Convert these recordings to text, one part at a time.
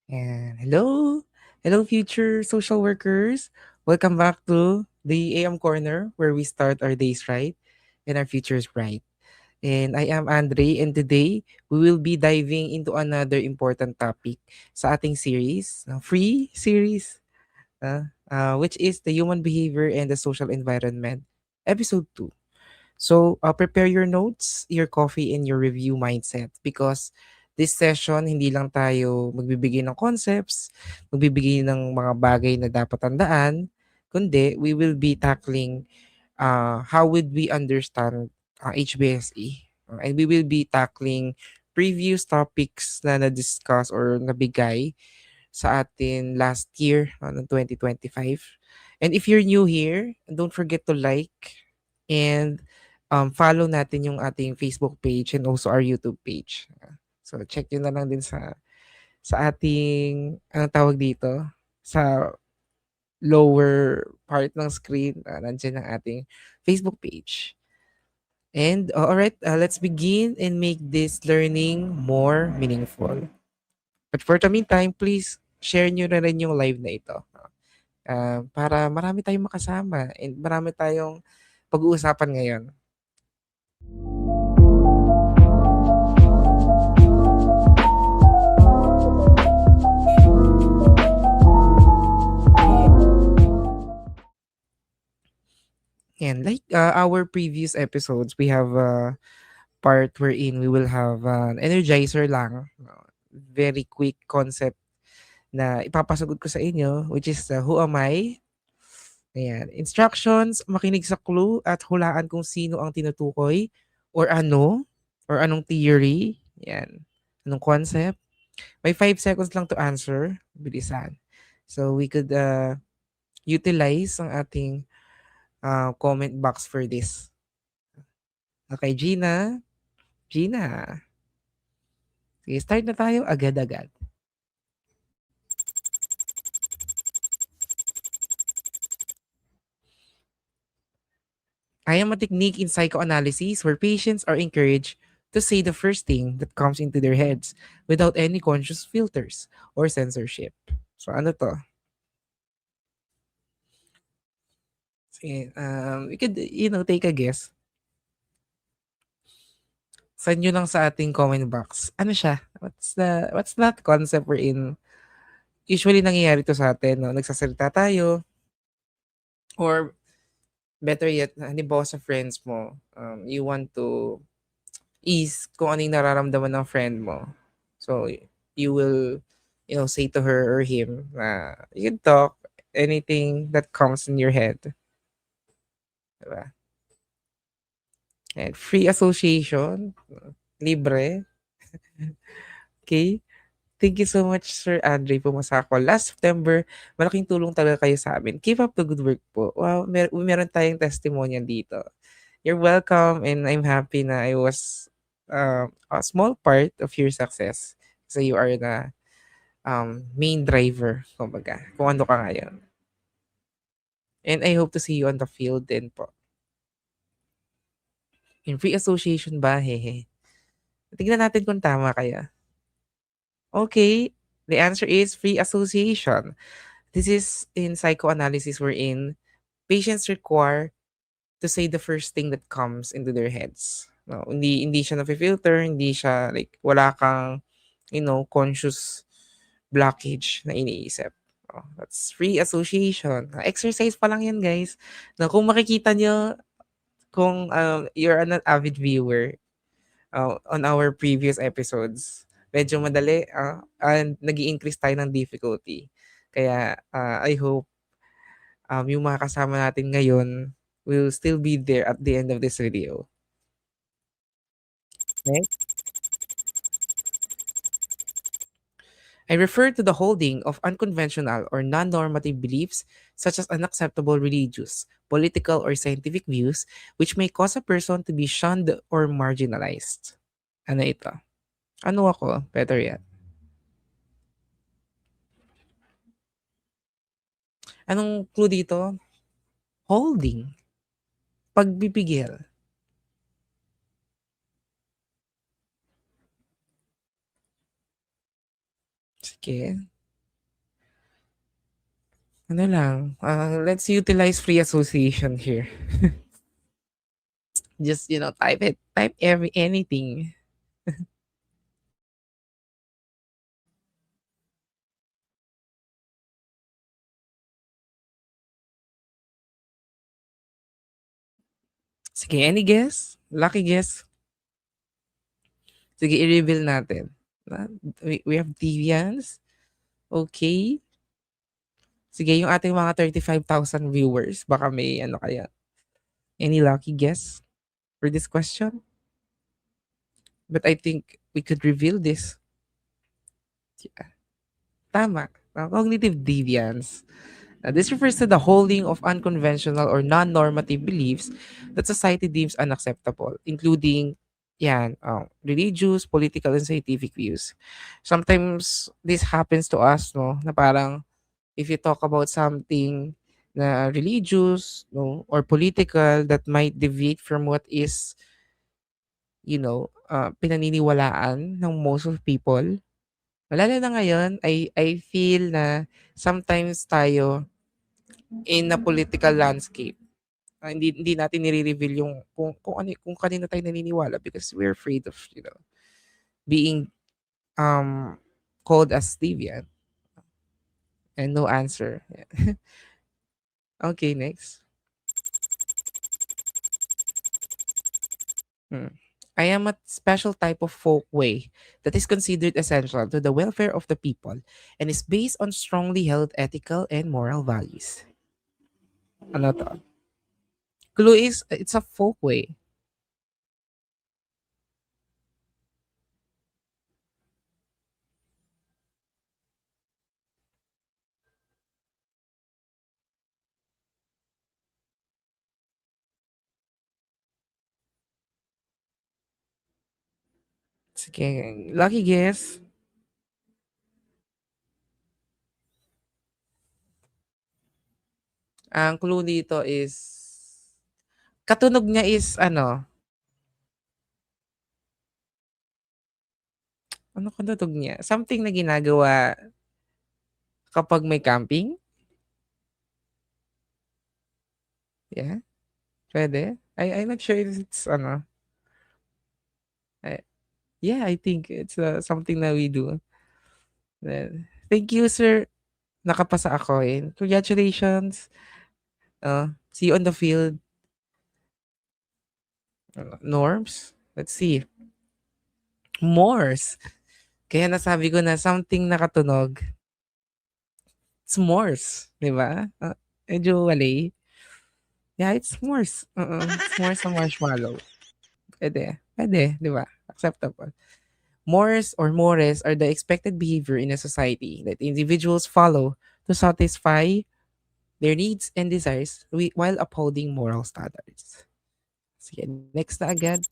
And hello, future social workers. Welcome back to the AM Corner, where we start our days right and our futures bright. And I am Andre, and today we will be diving into another important topic sa ating series, free series, which is the human behavior and the social environment, episode 2. So, prepare your notes, your coffee, and your review mindset because this session, hindi lang tayo magbibigay ng concepts, magbibigay ng mga bagay na dapat tandaan, kundi we will be tackling how would we understand HBSE. And we will be tackling previous topics na na-discuss or nabigay sa atin last year, noong 2025. And if you're new here, don't forget to like and follow natin yung ating Facebook page and also our YouTube page. So check nyo na lang din sa ating, anong tawag dito, sa lower part ng screen, nandiyan ang ating Facebook page. And alright, let's begin and make this learning more meaningful. But for the meantime, please share nyo na rin yung live na ito. Para marami tayong makasama and marami tayong pag-uusapan ngayon. And like our previous episodes, we have a part wherein we will have an energizer lang. Very quick concept na ipapasagot ko sa inyo, which is who am I? Ayan. Instructions, makinig sa clue at hulaan kung sino ang tinutukoy or anong theory. Ayan. Anong concept. May 5 seconds lang to answer. Bilisan. So we could utilize ang ating comment box for this. Okay, Gina. Gina. Sige, start na tayo agad-agad. I am a technique in psychoanalysis where patients are encouraged to say the first thing that comes into their heads without any conscious filters or censorship. So ano to? Sige, we could, take a guess. Send nyo lang sa ating comment box. Ano siya? What's that concept we're in? Usually nangyayari to sa atin, no? Nagsasalita tayo or better yet, halimbawa sa friends mo, you want to ease kung ano yung nararamdaman ng friend mo. So, you will, say to her or him na you can talk anything that comes in your head. Diba? And free association, libre. Okay? Thank you so much, Sir Andre Pumasako. Last September, malaking tulong talaga kayo sa amin. Keep up the good work po. Wow, meron tayong testimonial dito. You're welcome and I'm happy na I was a small part of your success. So you are the main driver, kumbaga, kung ano ka ngayon. And I hope to see you on the field din po. In free association ba? Hehe. Tignan natin kung tama kaya. Okay, the answer is free association. This is in psychoanalysis wherein patients require to say the first thing that comes into their heads. No, hindi siya na-filter, hindi siya like wala kang conscious blockage na iniisip. Oh, that's free association. Exercise pa lang 'yan, guys. Na kung makikita nyo, kung you're an avid viewer on our previous episodes, medyo madali and nag-i-increase tayo ng difficulty. Kaya I hope yung mga kasama natin ngayon will still be there at the end of this video. Okay? I refer to the holding of unconventional or non-normative beliefs such as unacceptable religious, political, or scientific views which may cause a person to be shunned or marginalized. Ano ito? Ano ako? Better yet. Anong clue dito? Holding. Pagpipigil. Sige. Ano lang, let's utilize free association here. Just, type it. Type anything. Sige, any guess? Lucky guess? Sige, i-reveal natin. Ah, we have deviants. Okay. Sige, yung ating mga 35,000 viewers, baka may ano kaya. Any lucky guess for this question? But I think we could reveal this. Yeah, tama. Cognitive deviance. This refers to the holding of unconventional or non-normative beliefs that society deems unacceptable, including religious, political, and scientific views. Sometimes this happens to us, no, na parang if you talk about something na religious, no, or political that might deviate from what is, pinaniniwalaan ng most of people. Lalo na ngayon, I feel na sometimes tayo in a political landscape, hindi natin nire-reveal yung kung kanino tayo naniniwala because we're afraid of, being um called as deviant and no answer. Yeah. Okay, next. Hmm. I am a special type of folkway that is considered essential to the welfare of the people and is based on strongly held ethical and moral values. Ano to? Clue is it's a folkway. Sige, lucky guess. Ang clue dito is katunog niya is ano? Ano katunog niya? Something na ginagawa kapag may camping? Yeah, pwede. I'm not sure if it's ano. I, yeah, I think it's something that we do. Thank you, sir. Nakapasa ako eh. Congratulations. See you on the field. Norms? Let's see. Morse. Kaya nasabi ko na something nakatunog. It's Morse. Di ba? Medyo wali. Yeah, it's Morse. It's Morse sa marshmallow. Pwede. Pwede, di ba? Acceptable. Mores or mores are the expected behavior in a society that individuals follow to satisfy their needs and desires while upholding moral standards. Sige, next na agad.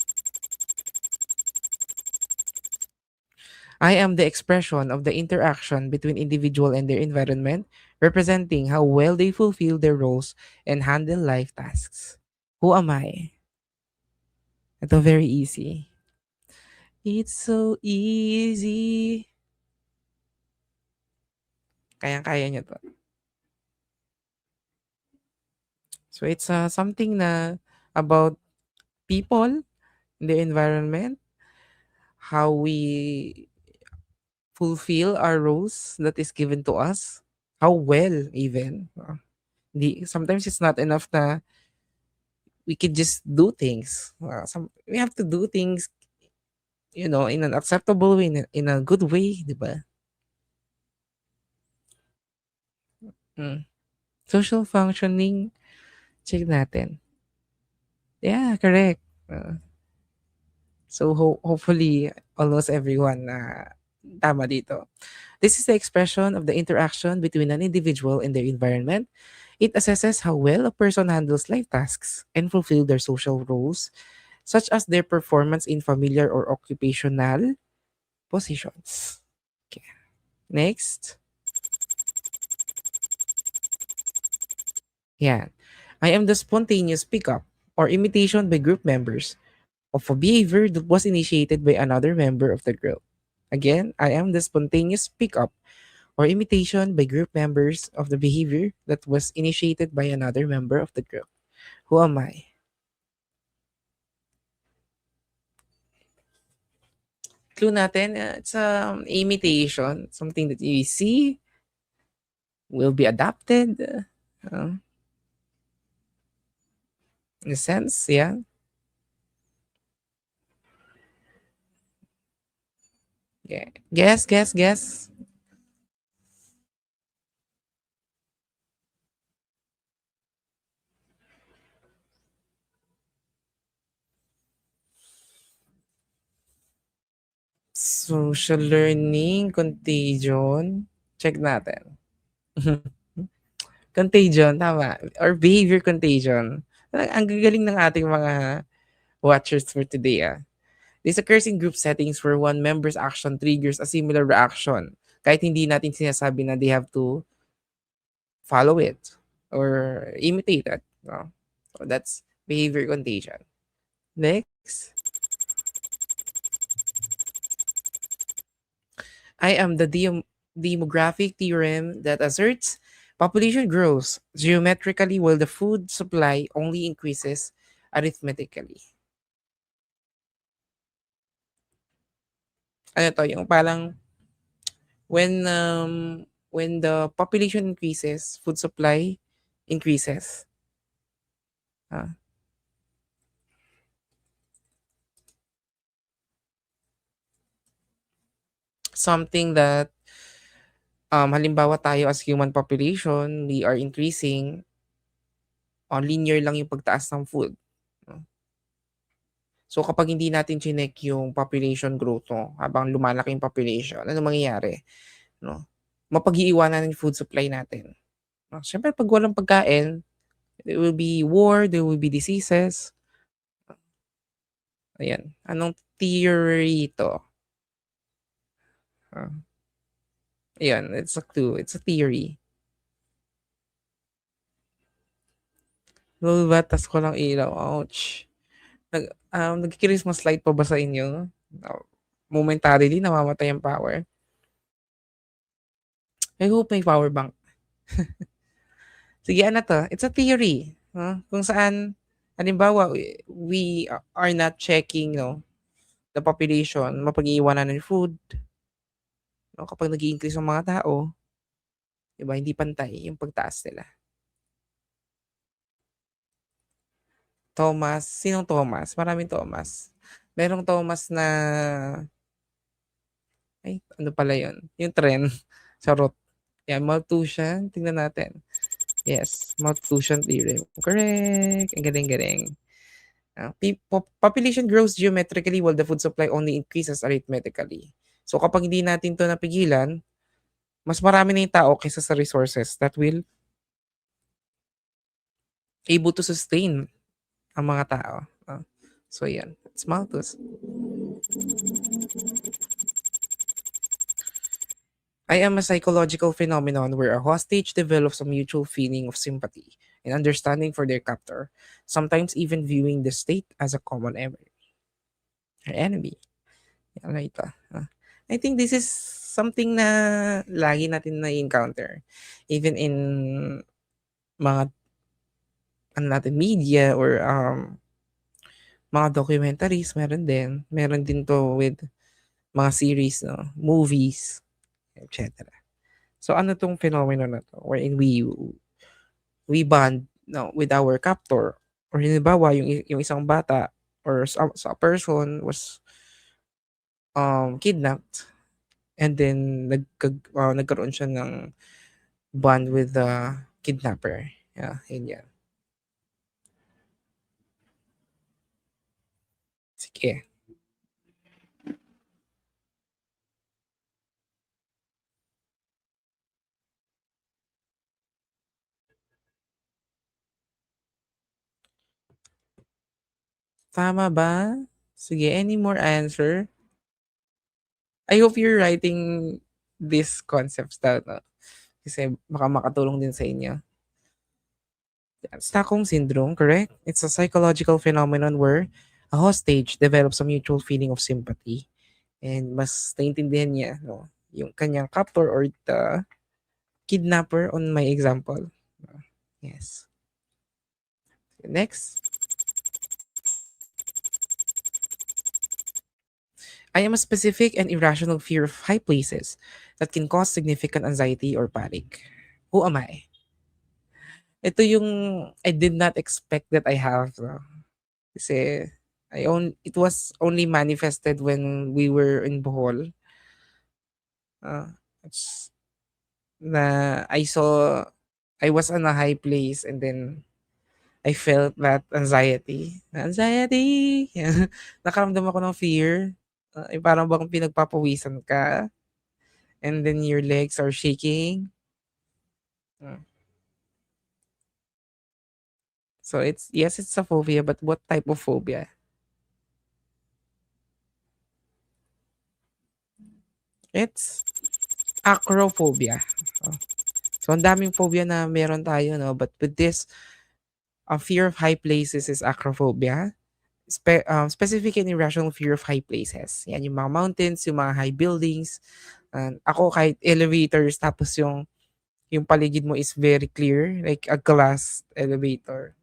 I am the expression of the interaction between individual and their environment, representing how well they fulfill their roles and handle life tasks. Who am I? Ito very easy. It's so easy. Kayang-kaya niyo to. So it's something na about people, the environment, how we fulfill our roles that is given to us, how well even. Sometimes it's not enough na we could just do things. We have to do things, in an acceptable way, in a good way, di ba? Mm. Social functioning, check natin. Yeah, correct. So hopefully almost everyone na tama dito. This is the expression of the interaction between an individual and their environment. It assesses how well a person handles life tasks and fulfill their social roles, such as their performance in familiar or occupational positions. Okay. Next. Yeah. I am the spontaneous pickup or imitation by group members of a behavior that was initiated by another member of the group. Again, I am the spontaneous pickup or imitation by group members of the behavior that was initiated by another member of the group. Who am I? Clue natin, it's imitation, something that you see will be adapted. Uh, in a sense, yeah. Yeah. Guess, guess, guess. Social learning, contagion. Check natin. Contagion, tama. Or behavior contagion. Ang gagaling ng ating mga watchers for today. This occurs in group settings where one member's action triggers a similar reaction. Kahit hindi natin sinasabi na they have to follow it or imitate it. No? So that's behavior contagion. Next, I am the demographic theorem that asserts population grows geometrically while the food supply only increases arithmetically. Ano to, yung parang when the population increases, food supply increases. Ah, something that halimbawa tayo as human population, we are increasing on linear lang yung pagtaas ng food. No? So kapag hindi natin chinek yung population growth no, habang lumalaki yung population, ano mangyayari? No? Mapag-iiwanan yung food supply natin. No? Siyempre pag walang pagkain, there will be war, there will be diseases. Ayan. Anong theory ito? Ah, ayan, it's a clue. It's a theory. Lulubatas ko lang ilaw. Ouch. Nag-Christmas light pa ba sa inyo? Momentarily, namamatay ang power. I hope may power bank. Sige, ano to? It's a theory. Kung saan, halimbawa, we are not checking the population, mapag-iiwanan ng food. No? Kapag nag increase ang mga tao, diba, hindi pantay yung pagtaas nila. Thomas, sinong Thomas? Maraming Thomas. Merong Thomas na, ay, ano pala yun? Yung trend. Charot. Yan, Malthusian. Tingnan natin. Yes, Malthusian theorem. Correct. Ang galing-galing. Population grows geometrically while the food supply only increases arithmetically. So kapag hindi natin to napigilan, mas marami na yung tao kaysa sa resources that will able to sustain ang mga tao. So yan, it's Malthus. I am a psychological phenomenon where a hostage develops a mutual feeling of sympathy and understanding for their captor, sometimes even viewing the state as a common enemy. Enemy. Ano ito? I think this is something na lagi natin na-encounter. Even in mga ano natin, media or mga documentaries, meron din. Meron din to with mga series, no? Movies, etc. So ano tong phenomenon na to wherein we bond with our captor or halimbawa yung isang bata or sa person was kidnapped and then nagkaroon siya ng bond with the kidnapper. Yeah, yun yan. Sige. Tama ba? Sige, any more answer? I hope you're writing these concepts down. No? Kasi baka makatulong din sa inyo. Stockholm Syndrome, correct? It's a psychological phenomenon where a hostage develops a mutual feeling of sympathy and mas naintindihan niya yung kanyang captor or the kidnapper on my example. Yes. Next. I am a specific and irrational fear of high places that can cause significant anxiety or panic. Who am I? Ito yung I did not expect that I have. No? Kasi it was only manifested when we were in Bohol. Uh, it's na I was on a high place and then I felt that anxiety. Anxiety! Nakaramdam ako ng fear. Parang bang pinagpapawisan ka and then your legs are shaking. Uh, So yes, it's a phobia, but what type of phobia? It's acrophobia. Oh. So ang daming phobia na meron tayo, no? But with this, a fear of high places is acrophobia. Specific and irrational fear of high places. Yan, yung mga mountains, yung mga high buildings. Ako kahit elevators, tapos yung paligid mo is very clear, like a glass elevator.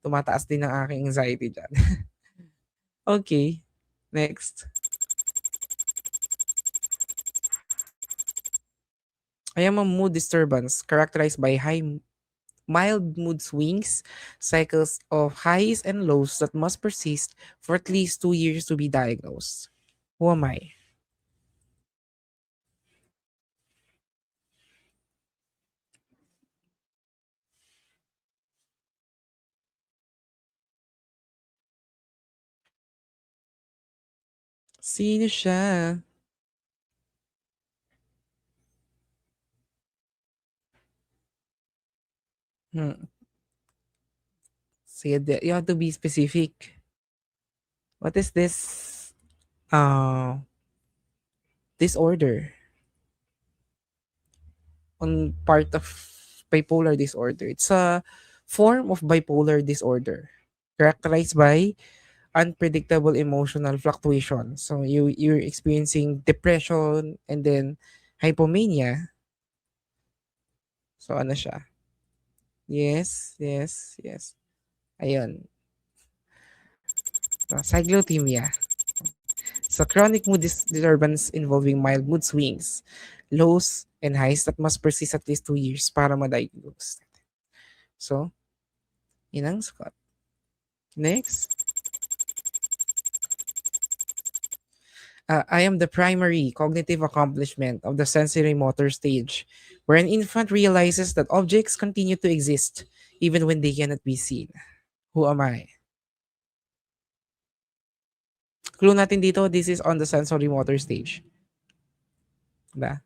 Tumataas din ang aking anxiety dyan. Okay, next. I am a mood disturbance characterized by mild mood swings, cycles of highs and lows that must persist for at least 2 years to be diagnosed. Who am I? Sino siya? Hmm. Sige, you have to be specific. What is this disorder on part of bipolar disorder? It's a form of bipolar disorder characterized by unpredictable emotional fluctuation. So you're experiencing depression and then hypomania. So ano siya? Yes, yes, yes. Ayun. Cyclothymia. So chronic mood disturbance involving mild mood swings, lows, and highs that must persist at least 2 years para ma-diagnose. So, yun ang Scott. Next. I am the primary cognitive accomplishment of the sensory motor stage, where an infant realizes that objects continue to exist even when they cannot be seen. Who am I? Clue natin dito, this is on the sensory motor stage. Diba?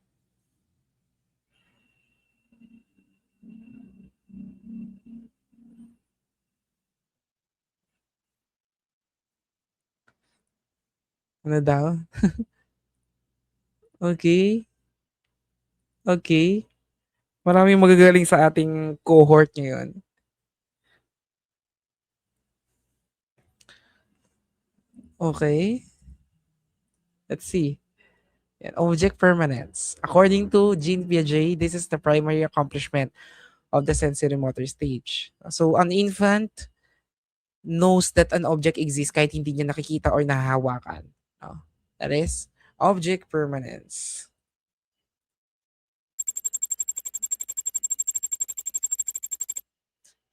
Ano daw? Okay. Okay. Maraming magagaling sa ating cohort ngayon. Okay. Let's see. Yan, object permanence. According to Jean Piaget, this is the primary accomplishment of the sensory motor stage. So, an infant knows that an object exists kahit hindi niya nakikita or nahahawakan. No? That is object permanence.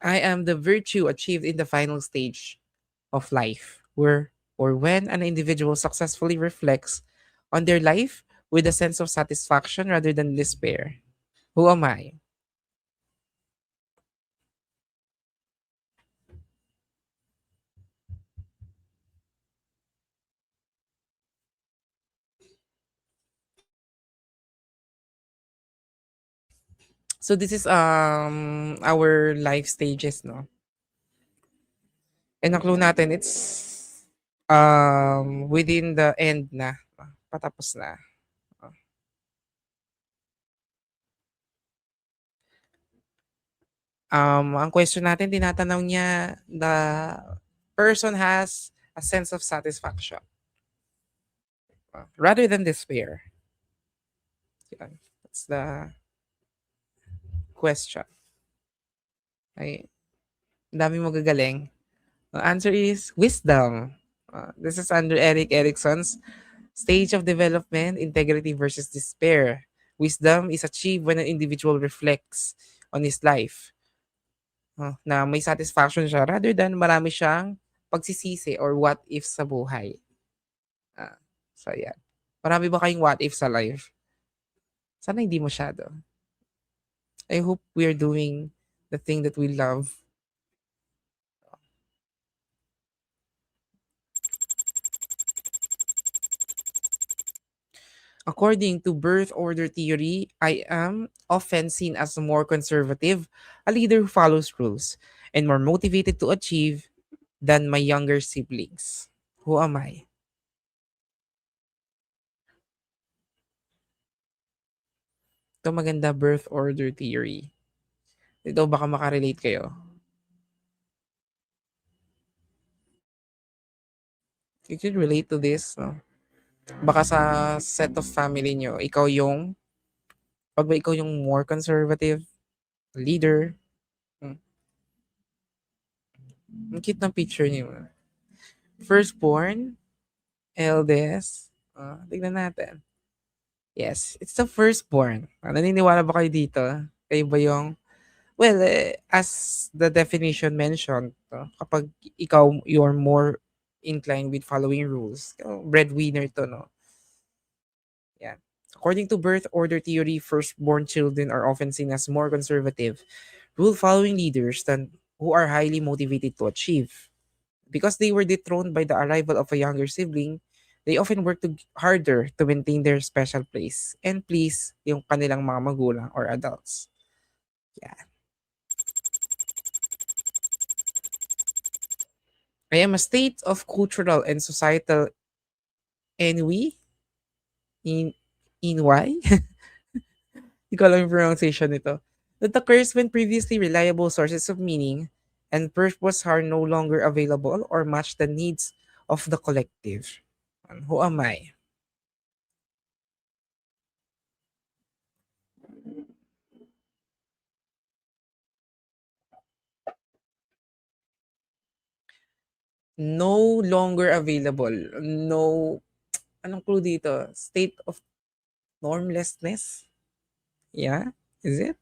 I am the virtue achieved in the final stage of life, where or when an individual successfully reflects on their life with a sense of satisfaction rather than despair. Who am I? So this is our life stages, no? And ang clue natin, it's within the end na. Patapos na. Ang question natin, tinatanong niya, the person has a sense of satisfaction rather than despair. Yan. That's the question. Ay, ang dami magagaling. The answer is wisdom. This is under Eric Erickson's stage of development, integrity versus despair. Wisdom is achieved when an individual reflects on his life, na may satisfaction siya rather than marami siyang pagsisisi or what if sa buhay. Ah, so, yan. Marami ba kayong what if sa life? Sana hindi masyado. I hope we are doing the thing that we love. According to birth order theory, I am often seen as more conservative, a leader who follows rules, and more motivated to achieve than my younger siblings. Who am I? Ito maganda, birth order theory. Ito baka makarelate kayo. You can relate to this, no? Baka sa set of family nyo, pag ba ikaw yung more conservative leader, hmm, ang cute ng picture niyo. Firstborn, eldest, tignan natin. Yes, it's the firstborn. Naniniwala ba kayo dito? Kayo ba yung, well, as the definition mentioned, kapag ikaw, you're more inclined with following rules, breadwinner to, no? Yeah. According to birth order theory, firstborn children are often seen as more conservative, rule-following leaders than who are highly motivated to achieve. Because they were dethroned by the arrival of a younger sibling, they often work harder to maintain their special place and please yung kanilang mga magulang or adults. Yeah. I am a state of cultural and societal ennui in why? Hindi ko alam yung pronunciation nito. That occurs when previously reliable sources of meaning and purpose are no longer available or match the needs of the collective. And who am I? No longer available. No, anong clue dito? State of normlessness? Yeah? Is it?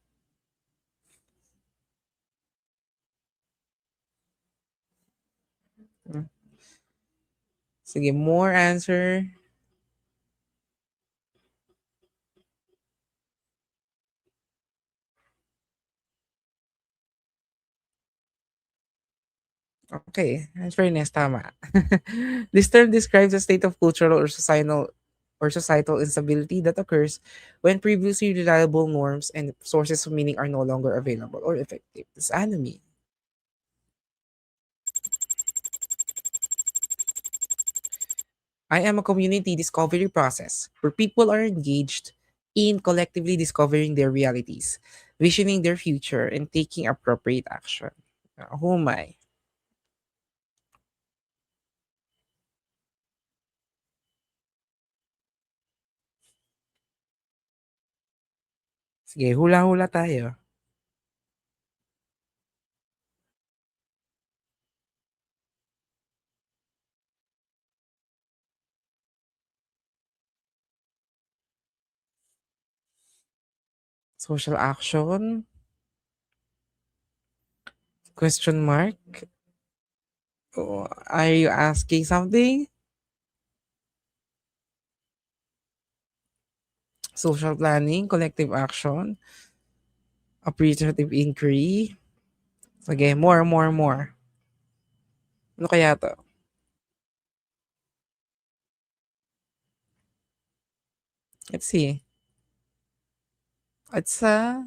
Hmm. Sige, more answer. Okay, in fairness, tama. This term describes a state of cultural or societal instability that occurs when previously reliable norms and sources of meaning are no longer available or effective. This anime. I am a community discovery process where people are engaged in collectively discovering their realities, visioning their future, and taking appropriate action. Who am I? Sige, hula-hula tayo. Social action? Question mark? Oh, are you asking something? Social planning, collective action, appreciative inquiry. Sige, more. Ano kaya to? Let's see. It's a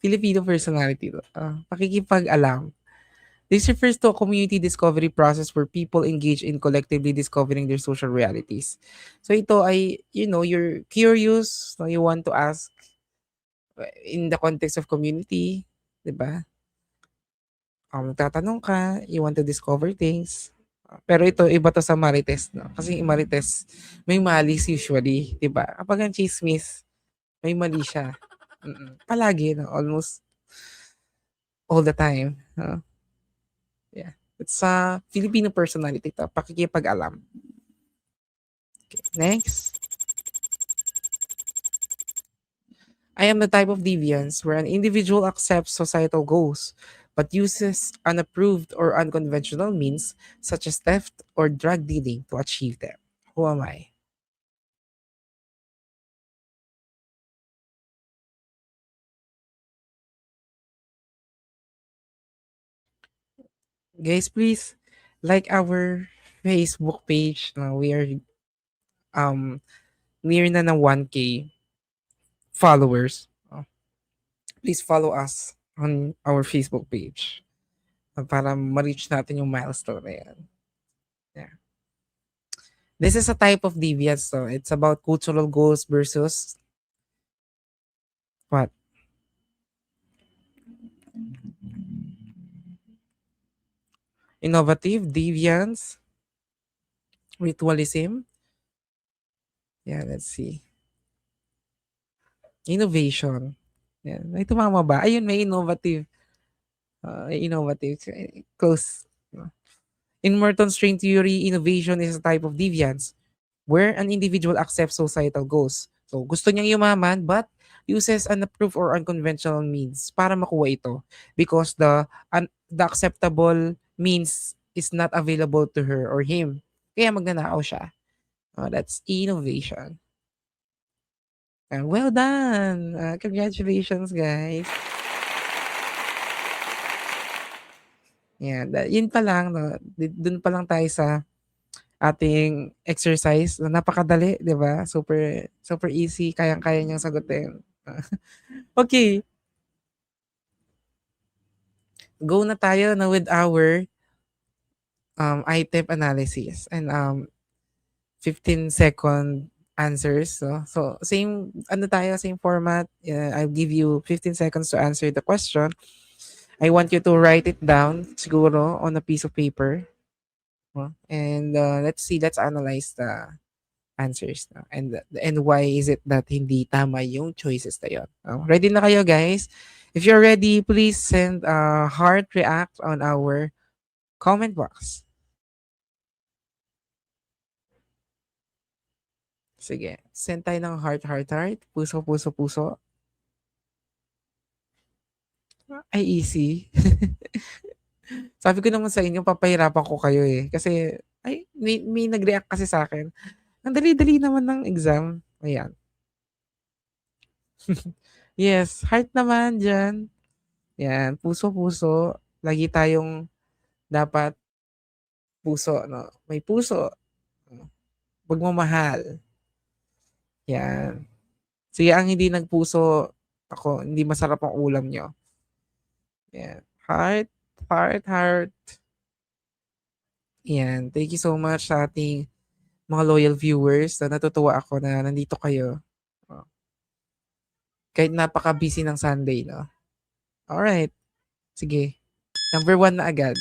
Filipino personality to. Pakikipag-alam. This refers to a community discovery process where people engage in collectively discovering their social realities. So ito ay, you're curious, no? You want to ask in the context of community, di ba? Nagtatanong ka, you want to discover things. Pero ito, iba to sa Marites, no? Kasi yung Marites, may malis usually, di ba? Kapag ang chismis, may mali siya. Palagi 'no, almost all the time, oo. Yeah, it's a Filipino personality 'to, pakikipag-alam. Okay, next. I am the type of deviance where an individual accepts societal goals but uses unapproved or unconventional means such as theft or drug dealing to achieve them. Who am I? Guys, please like our Facebook page. We are um near na ng 1K followers. Please follow us on our Facebook page para ma-reach natin yung milestone na yan. Yeah. This is a type of deviance. So it's about cultural goals versus what? Innovative, deviance, ritualism. Yeah, let's see. Innovation. Yeah. May tumama ba? Ayun, may innovative. Innovative. Close. In Merton's string theory, innovation is a type of deviance where an individual accepts societal goals. So, gusto niyang yumaman but uses unapproved or unconventional means para makuha ito because the acceptable means is not available to her or him. Kaya magnanakaw siya. That's innovation. Well done! Congratulations, guys. Yan, yun pa lang, no? Dun pa lang tayo sa ating exercise na napakadali, 'di ba? Super super easy, kayang-kaya niyang sagutin. Okay, go na tayo na with our item analysis and 15-second answers. So same ano tayo, same format. I'll give you 15 seconds to answer the question. I want you to write it down siguro on a piece of paper. And let's analyze the answers no? And why is it that hindi tama yung choices na yun. Ready na kayo guys? If you're ready, please send a heart react on our comment box. Sige, send tayo ng heart, heart, heart, puso, puso, puso. Ay, easy. Sabi ko naman sa inyo, papahirapan ko kayo eh. Kasi, ay, may nag-react kasi sa akin. Ang dali-dali naman ng exam. Ayan. Yes, heart naman dyan. Yan, puso, puso. Lagi tayong dapat puso, no? May puso. Pagmamahal. Yan. Sige, ang hindi nagpuso, ako, hindi masarap ang ulam nyo. Yan. Heart, heart, heart. Yan. Thank you so much sa ating mga loyal viewers. Natutuwa ako na nandito kayo. Oh, kahit napaka-busy ng Sunday, no? Alright. Sige. Number one na agad.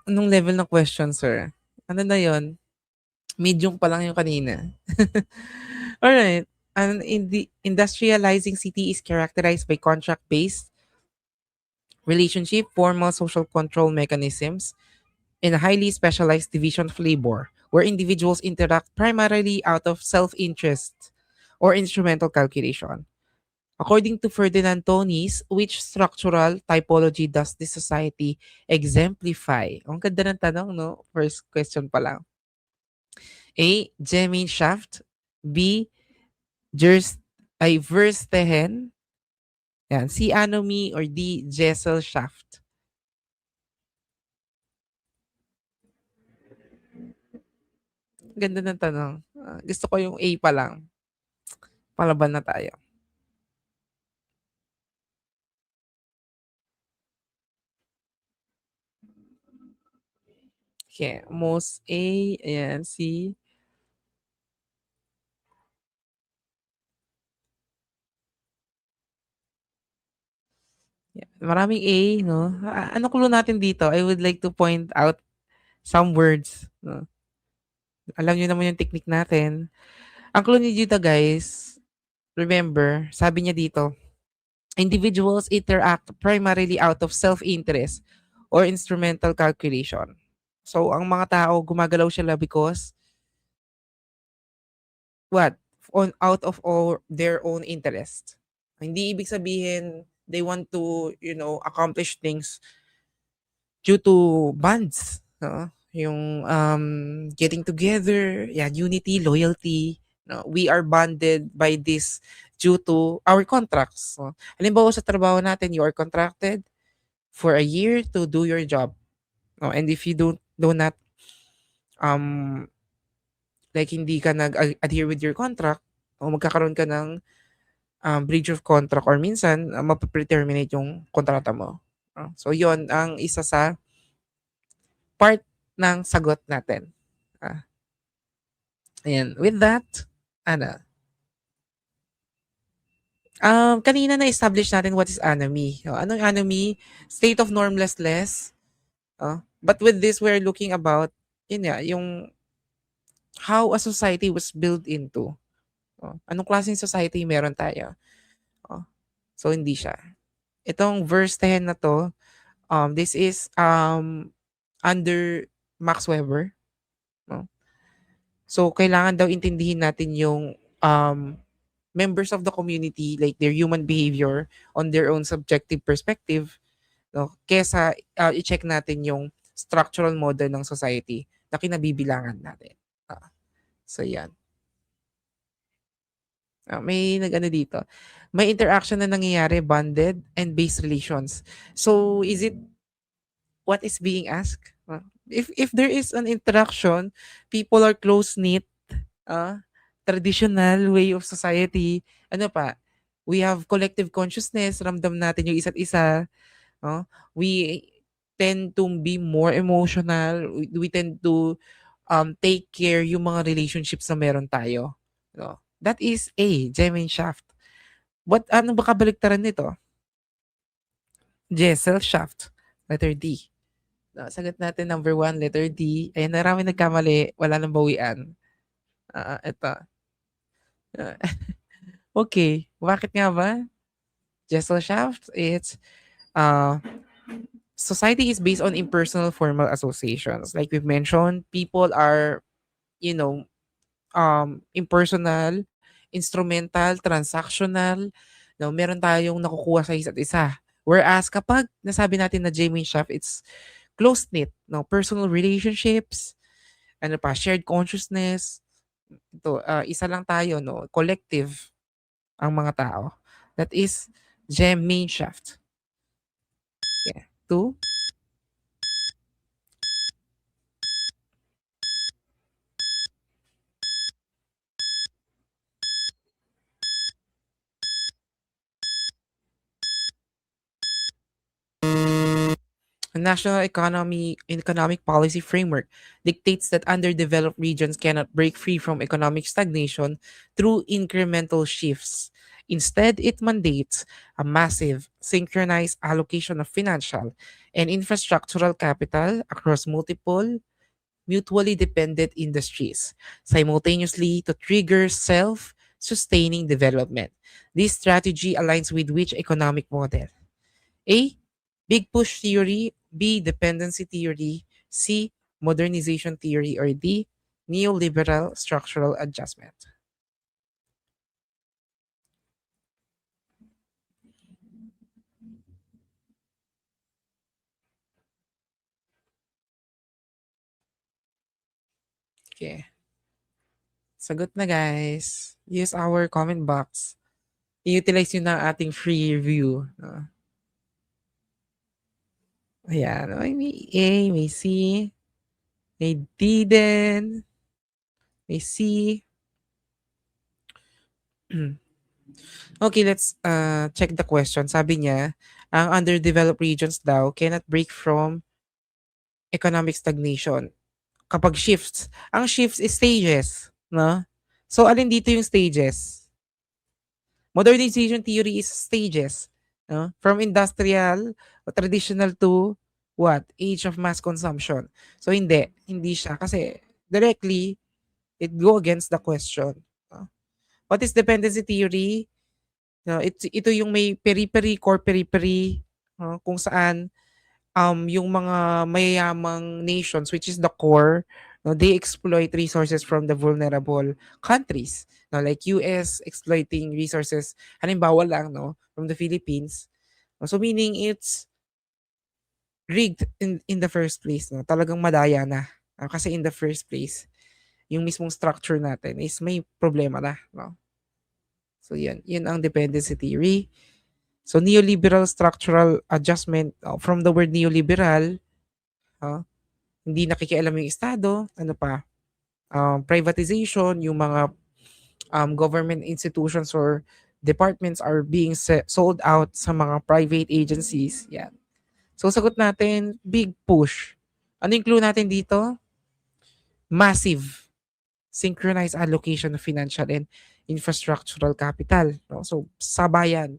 Anong level ng question, sir? Ano na yon? Medium pa lang yung kanina. Alright. An industrializing city is characterized by contract-based relationship, formal social control mechanisms, and a highly specialized division of labor, where individuals interact primarily out of self-interest or instrumental calculation. According to Ferdinand Tonis, which structural typology does this society exemplify? Ang ganda ng tanong, no? First question pa lang. A. Gemeinschaft. B. Jers ay Verstehen. Yan. C. Anomy or D. Gesellschaft. Ganda ng tanong. Gusto ko yung A pa lang. Palaban na tayo. Okay. Most A. Ayan. C. Yeah, maraming A, no? Ano clue natin dito? I would like to point out some words, no? Alam niyo naman yung technique natin. Ang clue niyo dito, guys, remember, sabi niya dito, individuals interact primarily out of self-interest or instrumental calculation. So, ang mga tao, gumagalaw sila because, what? Out of all their own interest. Hindi ibig sabihin, they want to, accomplish things due to bonds, no? Yung getting together, yeah, unity, loyalty. No? We are bonded by this due to our contracts. No? Halimbawa sa trabaho natin, you are contracted for a year to do your job. No? And if you do not um like hindi ka nag-adhere with your contract, o magkakaroon ka ng breach of contract or minsan mapapreterminate yung kontrata mo. No? So yon ang isa sa part ng sagot natin. Ah, ayan. With that, ano, kanina na-establish natin what is anomie. Ano yung anomie? State of normlessness. But with this, we're looking about, yun nga, yung how a society was built into. Anong klaseng society meron tayo? Oh, so, hindi siya. Itong verse 10 na to, this is under Max Weber. No? So, kailangan daw intindihin natin yung members of the community, like their human behavior on their own subjective perspective, no? Kesa i-check natin yung structural model ng society na kinabibilangan natin. So, yan. May nag-ano dito. May interaction na nangyayari, bonded and based relations. So, is it what is being asked? If there is an interaction, people are close-knit, traditional way of society, ano pa, we have collective consciousness, ramdam natin yung isa't isa, we tend to be more emotional, we tend to take care yung mga relationships na meron tayo. No? That is A, Gemeinschaft. What, ano ba kabaliktaran nito? Gesellschaft. Letter D. No, sagot natin number 1, letter D. Ayan, narami nagkamali. Wala nang bawian. Ito. Okay. Bakit nga ba? Gesellschaft, it's uh, society is based on impersonal formal associations. Like we've mentioned, people are, impersonal, instrumental, transactional. No, meron tayong nakukuha sa isa't isa. Whereas kapag nasabi natin na Gemeinschaft, it's close-knit, no, personal relationships, ano pa, shared consciousness. Ito, isa lang tayo, no, collective ang mga tao. That is Gemeinschaft. Yeah. Two. A national economic policy framework dictates that underdeveloped regions cannot break free from economic stagnation through incremental shifts. Instead, it mandates a massive, synchronized allocation of financial and infrastructural capital across multiple, mutually dependent industries, simultaneously to trigger self-sustaining development. This strategy aligns with which economic model? A. Big push theory. B. Dependency theory. C. Modernization theory. Or D. Neoliberal structural adjustment. Okay. Sagot na guys. Use our comment box. I-utilize nyo na ang ating free review. Ayan. May A, may C, may D din, may C. Okay, let's check the question. Sabi niya, ang underdeveloped regions daw cannot break from economic stagnation kapag shifts. Ang shifts is stages, no? So alin dito yung stages? Modernization theory is stages. no? From industrial o traditional to what? Age of mass consumption. So hindi siya kasi directly it go against the question. No? What is dependency theory? No, ito yung may periphery, core periphery, kung saan yung mga mayayamang nations which is the core, no, they exploit resources from the vulnerable countries. No, like US exploiting resources, halimbawa lang, no, from the Philippines. So meaning it's rigged in the first place. No? Talagang madaya na. Kasi in the first place, yung mismong structure natin is may problema na. No? So yun ang dependency theory. So neoliberal structural adjustment, from the word neoliberal, hindi nakikialam yung Estado, ano pa, privatization, yung mga government institutions or departments are being sold out sa mga private agencies. Yan. So sagot natin, big push. Ano yung clue natin dito? Massive synchronized allocation of financial and infrastructural capital. No? So sabayan.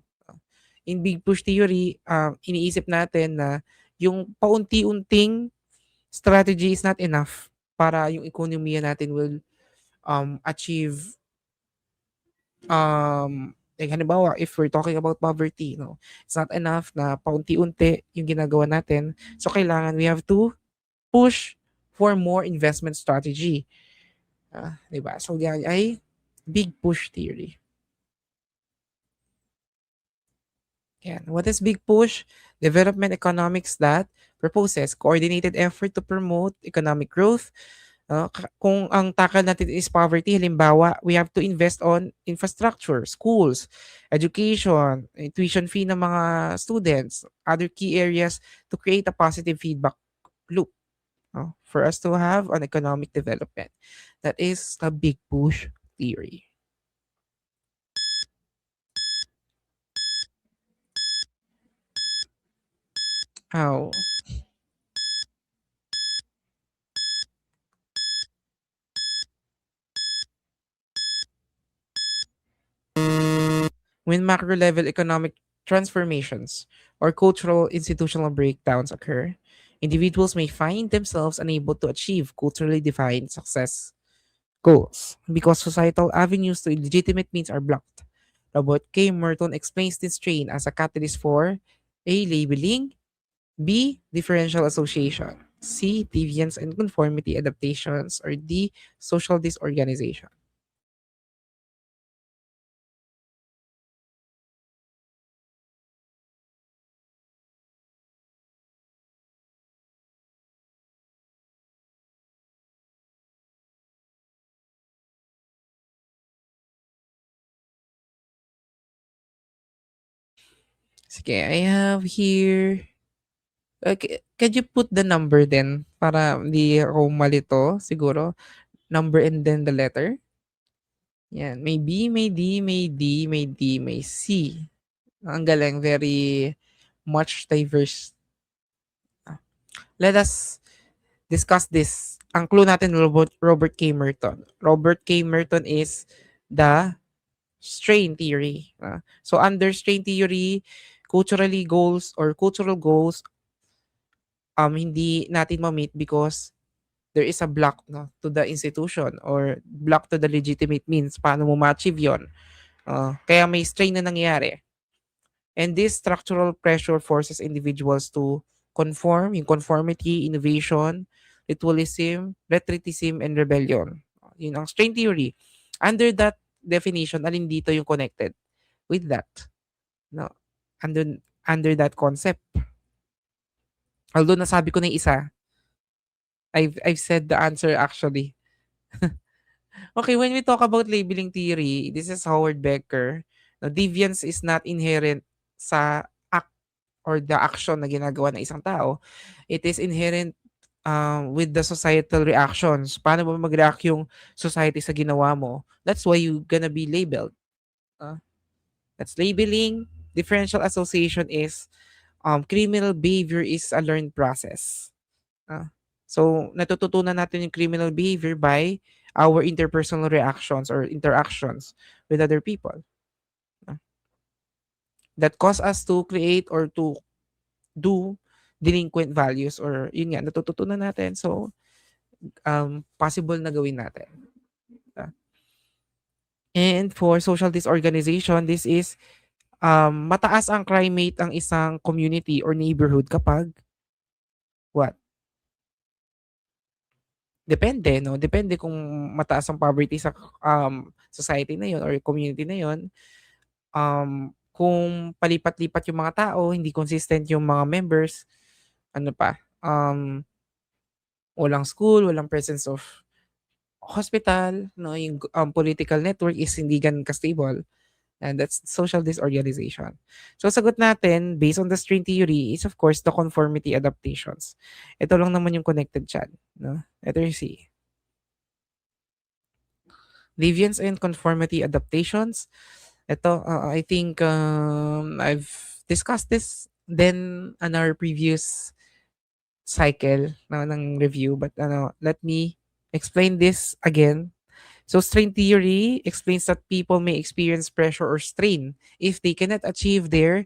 In big push theory, iniisip natin na yung paunti-unting strategy is not enough para yung ekonomiya natin will achieve like halimbawa if we're talking about poverty, no, it's not enough na paunti-unti yung ginagawa natin. So kailangan we have to push for more investment strategy. 'Di ba? So yan ay big push theory. Yan. What is big push? Development economics that proposes coordinated effort to promote economic growth. Kung ang tackle natin is poverty, halimbawa, we have to invest on infrastructure, schools, education, tuition fee ng mga students, other key areas to create a positive feedback loop, for us to have an economic development. That is the big push theory. How? When macro level economic transformations or cultural institutional breakdowns occur, individuals may find themselves unable to achieve culturally defined success goals because societal avenues to legitimate means are blocked. Robert K. Merton explains this strain as a catalyst for A. Labeling, B. Differential association, C. Deviance and conformity adaptations, or D. Social disorganization. Sige, I have here. Can you put the number then para hindi ako malito siguro? Number and then the letter? Yan. May B, may D, may D, may D, may C. Ang galing. Very much diverse. Let us discuss this. Ang clue natin, Robert K. Merton. Robert K. Merton is the strain theory. So under strain theory, cultural goals hindi natin ma-meet because there is a block, no, to the institution or block to the legitimate means paano mo ma-achieve yun. Kaya may strain na nangyayari. And this structural pressure forces individuals to conform, yung conformity, innovation, retreatism, and rebellion. Yun ang strain theory. Under that definition, alin dito yung connected with that? No? Under, under that concept. Although nasabi ko na yung isa, I've said the answer actually. Okay, when we talk about labeling theory, this is Howard Becker. Now, deviance is not inherent sa act or the action na ginagawa ng isang tao. It is inherent with the societal reactions. Paano ba mag-react yung society sa ginawa mo? That's why you gonna be labeled. That's labeling. Differential association is criminal behavior is a learned process. So, natututunan natin yung criminal behavior by our interpersonal reactions or interactions with other people. that cause us to create or to do delinquent values, or yun nga, natututunan natin. So, possible na gawin natin. And for social disorganization, this is mataas ang crime rate ang isang community or neighborhood kapag what? Depende, no? Depende kung mataas ang poverty sa society na 'yon or community na 'yon. Kung palipat-lipat yung mga tao, hindi consistent yung mga members, ano pa, walang school, walang presence of hospital, no? Yung political network is hindi ganun ka-stable. And that's social disorganization. So sagot natin based on the string theory is of course the conformity adaptations. Ito lang naman yung connected chan, no? Ito yung C. Deviance and conformity adaptations. Ito, I think I've discussed this then on our previous cycle ng review, but let me explain this again. So strain theory explains that people may experience pressure or strain if they cannot achieve their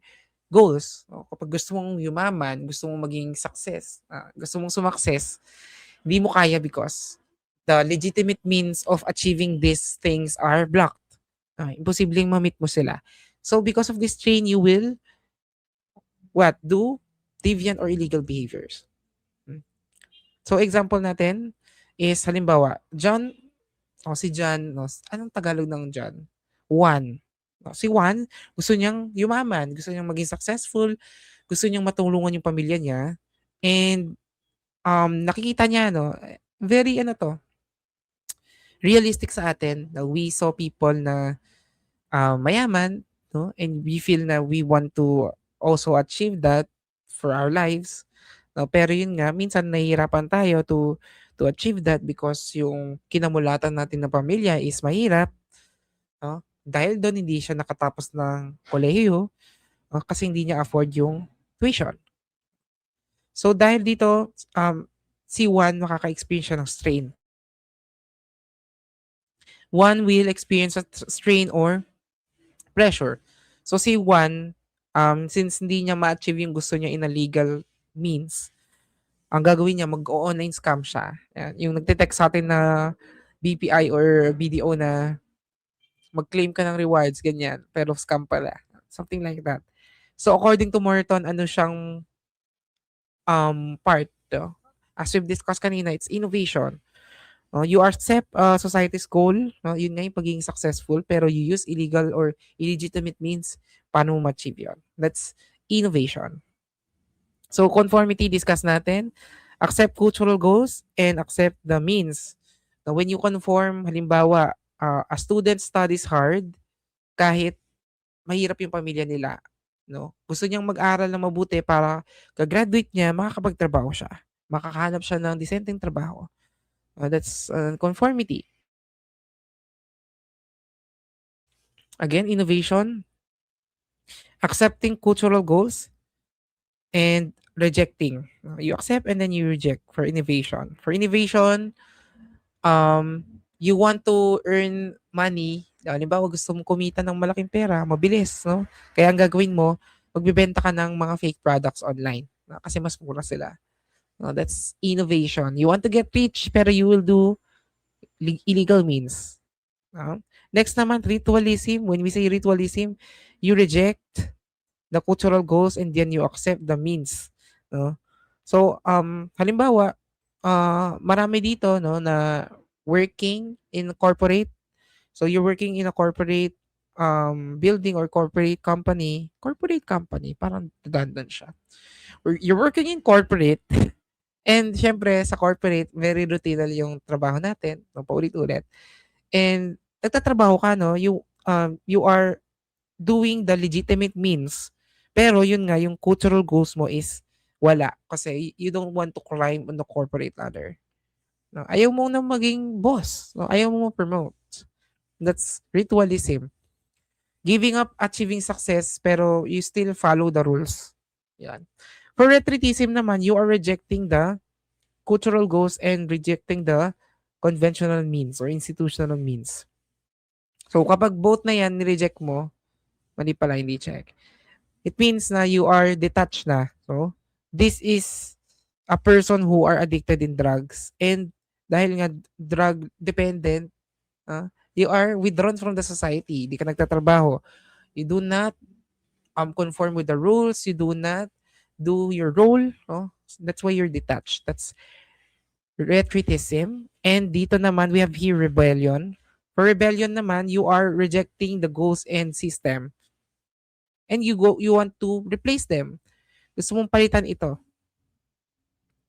goals. O, kapag gusto mong yumaman, gusto mong maging success, gusto mong sumakses, hindi mo kaya because the legitimate means of achieving these things are blocked. Imposibleng ma-meet mo sila. So because of this strain, you will what? Do deviant or illegal behaviors. So example natin is halimbawa, si John, no, anong Tagalog ng John? Juan. No, si Juan, gusto niyang yumaman, gusto niyang maging successful, gusto niyang matulungan yung pamilya niya, and nakikita niya, no, very realistic sa atin na we saw people na mayaman, no, and we feel na we want to also achieve that for our lives. No, pero yun nga, minsan nahihirapan tayo to achieve that because yung kinamulatan natin ng pamilya is mahirap, no? Dahil doon hindi siya nakatapos ng kolehiyo, kasi hindi niya afford yung tuition. So dahil dito, si Juan makaka-experience siya ng strain. One will experience a strain or pressure. So si Juan, since hindi niya ma-achieve yung gusto niya in a legal means, ang gagawin niya, mag-o-online scam siya. Yan, yung nagte-text sa atin na BPI or BDO na mag-claim ka ng rewards, ganyan, pero scam pala. Something like that. So according to Morton, ano siyang part, no? As we've discussed kanina, it's innovation. You accept society's goal, no? Yun nga yung pagiging successful, pero you use illegal or illegitimate means paano mo ma-achieve yun. That's innovation. So conformity, discuss natin. Accept cultural goals and accept the means. Now, when you conform, halimbawa, a student studies hard kahit mahirap yung pamilya nila. No? Gusto niyang mag-aral na mabuti para ka-graduate niya, makakapagtrabaho siya. Makakahanap siya ng decenteng trabaho. That's conformity. Again, innovation, accepting cultural goals, and rejecting. You accept and then you reject for innovation. For innovation, you want to earn money. Halimbawa, gusto mong kumita ng malaking pera, mabilis, no? Kaya ang gagawin mo, magbebenta ka ng mga fake products online, no? Kasi mas mura sila. No, that's innovation. You want to get rich, pero you will do illegal means. No? Next naman, ritualism. When we say ritualism, you reject the cultural goals and then you accept the means. No? So, halimbawa, marami dito, no, na working in corporate. So you're working in a corporate building or corporate company, parang redundant siya. You're working in corporate and syempre sa corporate, very routine yung trabaho natin, no, paulit-ulit. And nagtatrabaho ka, no, you are doing the legitimate means. Pero yun nga, yung cultural goals mo is wala. Kasi you don't want to climb on the corporate ladder. No, ayaw mo na maging boss. No, ayaw mo promote. That's ritualism. Giving up achieving success pero you still follow the rules. Yan. For retreatism naman, you are rejecting the cultural goals and rejecting the conventional means or institutional means. So kapag both na yan, ni-reject mo, mali pala, hindi check. It means na you are detached na. So, this is a person who are addicted in drugs and dahil nga drug dependent, you are withdrawn from the society. Di ka nagtatrabaho. You do not conform with the rules. You do not do your role. No? That's why you're detached. That's retreatism. And dito naman, we have here rebellion. For rebellion naman, you are rejecting the goals and system. And you want to replace them. Gusto mong palitan ito.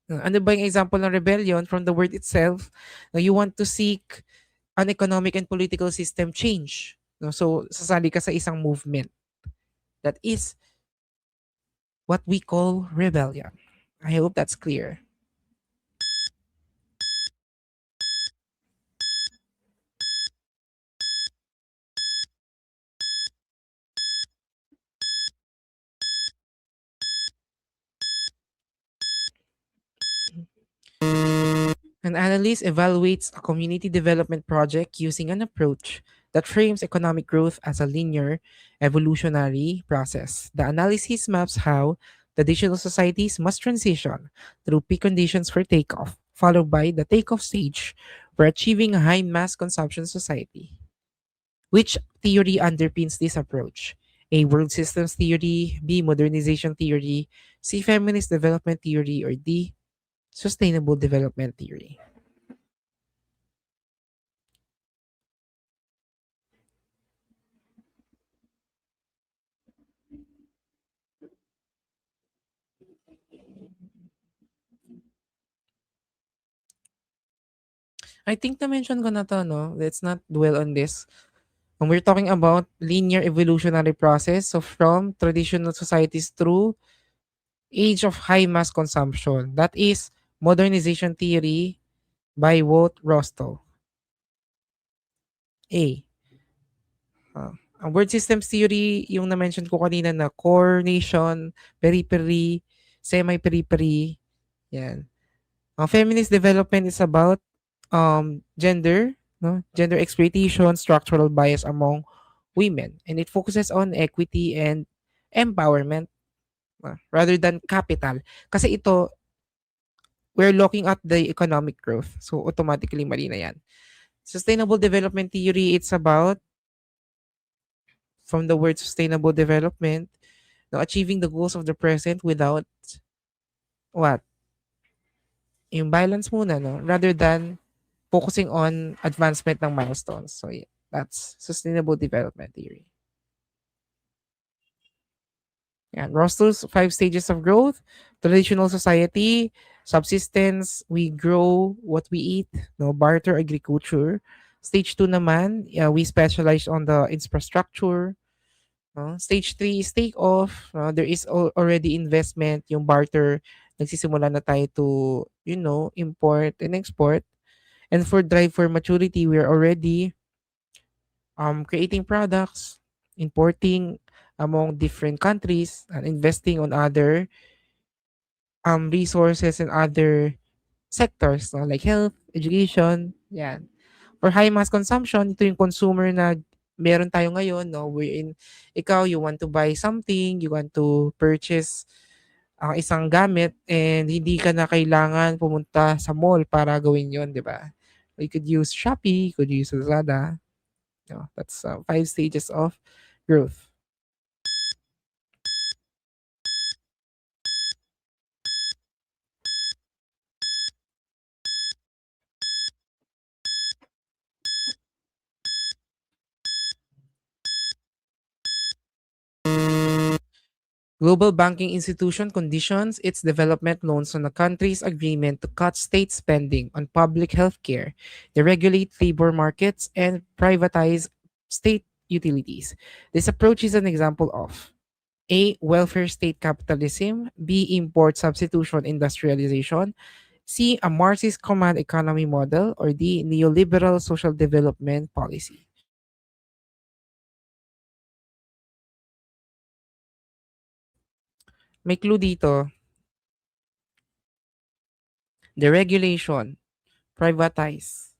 Ano ba yung example ng rebellion from the word itself? You want to seek an economic and political system change. No? So, sasali ka sa isang movement. That is what we call rebellion. I hope that's clear. An analyst evaluates a community development project using an approach that frames economic growth as a linear, evolutionary process. The analysis maps how the digital societies must transition through preconditions for takeoff, followed by the takeoff stage for achieving a high mass consumption society. Which theory underpins this approach? A, world systems theory; B, modernization theory; C, feminist development theory; or D, sustainable development theory. I think na-mention ko na 'to 'no, let's not dwell on this. When we're talking about linear evolutionary process, so from traditional societies through age of high mass consumption. That is modernization theory by Walt Rostow. A. Ang word systems theory, yung na-mention ko kanina na core, nation, periphery, semi-periphery, yan. Ang feminist development is about gender, no? Gender exploitation, structural bias among women. And it focuses on equity and empowerment rather than capital. Kasi ito, we're looking at the economic growth. So automatically mali na yan. Sustainable development theory, it's about, from the word sustainable development, no, achieving the goals of the present without what? Yung balance muna, no? Rather than focusing on advancement ng milestones. So yeah, that's sustainable development theory. Yeah, Rostow's five stages of growth: traditional society, subsistence, we grow what we eat, no, barter agriculture. Stage 2 naman, yeah, we specialize on the infrastructure. No? Stage 3 is take off. There is already investment, yung barter, nagsisimula na tayo to, import and export. And for drive for maturity, we are already creating products, importing among different countries, and investing on other resources and other sectors, no? Like health, education, yan. For high mass consumption, ito yung consumer na meron tayo ngayon, no? Wherein ikaw, you want to buy something, you want to purchase ang isang gamit and hindi ka na kailangan pumunta sa mall para gawin yon, di ba? You could use Shopee, you could use Lazada. No, that's five stages of growth. Global banking institution conditions its development loans on a country's agreement to cut state spending on public health care, deregulate labor markets, and privatize state utilities. This approach is an example of A. Welfare state capitalism; B. Import substitution industrialization; C. A Marxist command economy model; or D. Neoliberal social development policy. May clue dito, deregulation, privatize.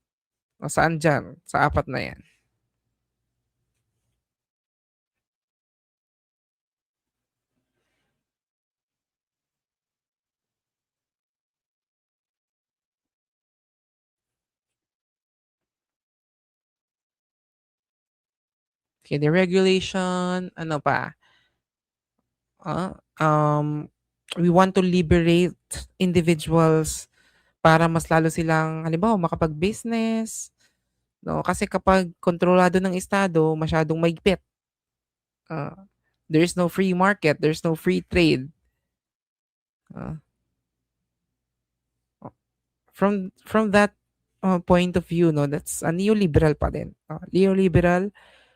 O saan dyan? Sa apat na yan. Okay, the regulation, ano pa? Ah, we want to liberate individuals para mas lalo silang halimbawa makapag-business, 'no? Kasi kapag kontrolado ng estado, masyadong mahigpit, ah, there's no free market, there's no free trade, ah, from that, point of view 'no, that's a neoliberal pa din, neoliberal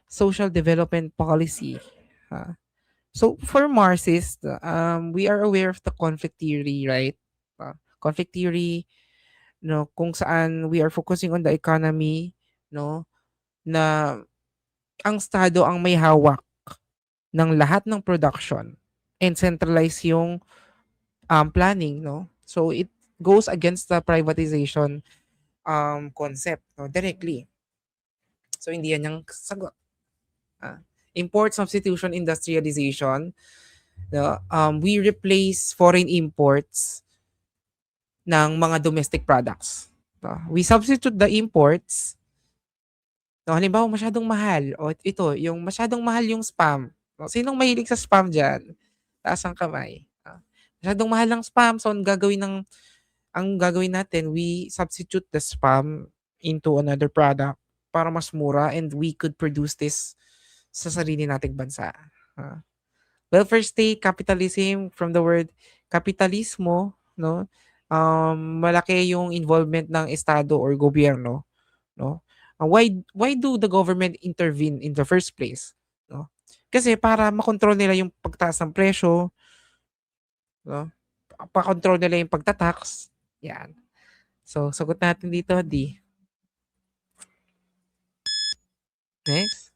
social development policy, ah. So for Marxist, we are aware of the conflict theory, right? Conflict theory, no, kung saan we are focusing on the economy, no, na ang estado ang may hawak ng lahat ng production and centralize yung planning, no? So it goes against the privatization concept, no, directly. So hindi yan yung sagot. Ah, import substitution industrialization, no? We replace foreign imports ng mga domestic products. No? We substitute the imports. No, halimbawa masyadong mahal. O ito, yung masyadong mahal yung spam. No, sinong mahilig sa spam diyan? Taas ang kamay. Masyadong mahal ng spam, so ang gagawin natin, we substitute the spam into another product para mas mura and we could produce this sa sarili nating bansa. Ah. Welfare state, capitalism, from the word kapitalismo, no? Malaki yung involvement ng estado or gobyerno, no? Why do the government intervene in the first place, no? Kasi para makontrol nila yung pagtaas ng presyo, no? Pa-control nila yung pagta-tax, yan. So, sagot natin dito, D. Next.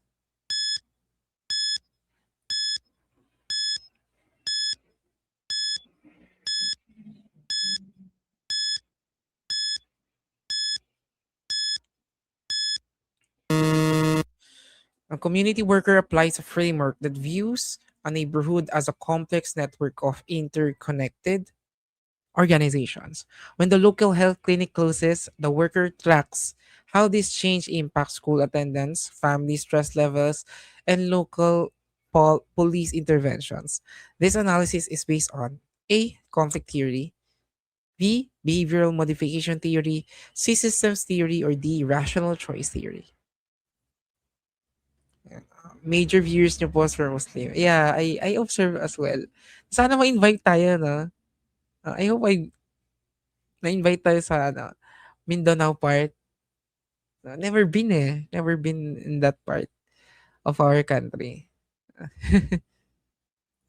A community worker applies a framework that views a neighborhood as a complex network of interconnected organizations. When the local health clinic closes, the worker tracks how this change impacts school attendance, family stress levels, and local police interventions. This analysis is based on A. Conflict theory, B. Behavioral modification theory, C. Systems theory, or D. Rational choice theory. Major viewers niyo po for Muslim. Yeah, I observe as well. Sana ma-invite tayo, no? I hope na-invite tayo sa Mindanao part. Never been eh. Never been in that part of our country.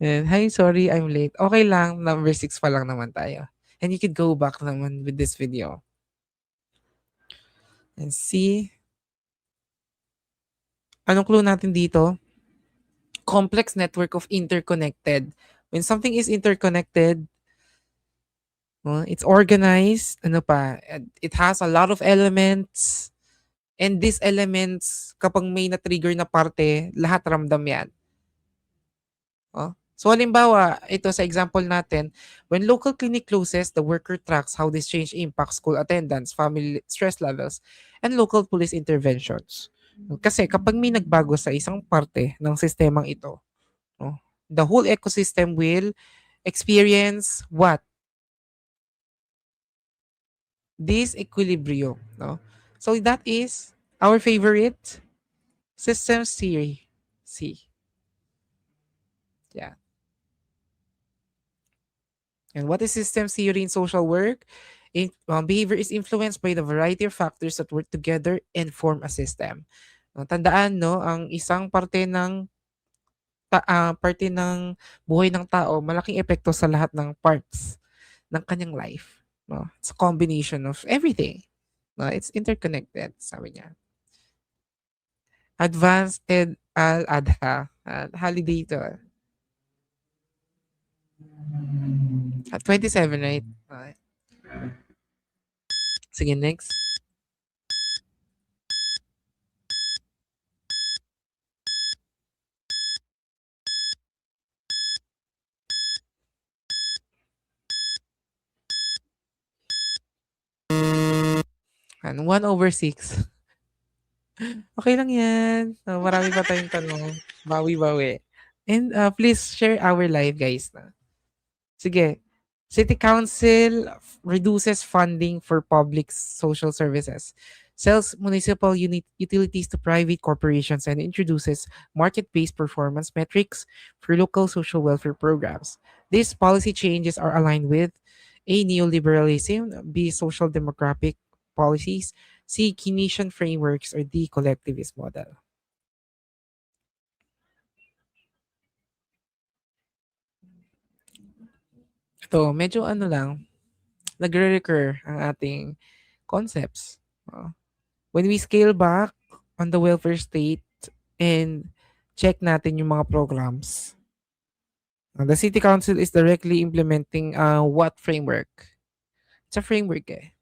And, hi, sorry, I'm late. Okay lang, number 6 pa lang naman tayo. And you could go back naman with this video. And see, anong clue natin dito? Complex network of interconnected. When something is interconnected, it's organized, ano pa, it has a lot of elements, and these elements, kapag may na-trigger na parte, lahat ramdam yan. So halimbawa, ito sa example natin, when local clinic closes, the worker tracks how this change impacts school attendance, family stress levels, and local police interventions. Kasi kapag may nagbago sa isang parte ng sistemang ito, no, the whole ecosystem will experience what? This equilibrium. No? So that is our favorite systems theory. C. Yeah. And what is systems theory in social work? Behavior is influenced by the variety of factors that work together and form a system. No, tandaan, no, ang isang parte ng buhay ng tao, malaking epekto sa lahat ng parts ng kanyang life. No? It's a combination of everything. No? It's interconnected, sabi niya. Advanced Eid al-Adha. Holiday ito. 27, right? Okay. Sige, next. And 1/6. Okay lang 'yan. Marami pa tayong tanong. Bawi-bawi. And, please share our live guys na. Sige. City Council reduces funding for public social services, sells municipal utilities to private corporations, and introduces market-based performance metrics for local social welfare programs. These policy changes are aligned with A. Neoliberalism, B. Social demographic policies, C. Keynesian frameworks, or D. Collectivist model. Ito, medyo ano lang, nagre-recur ang ating concepts. Oo. When we scale back on the welfare state and check natin yung mga programs, the city council is directly implementing what framework? It's a framework eh.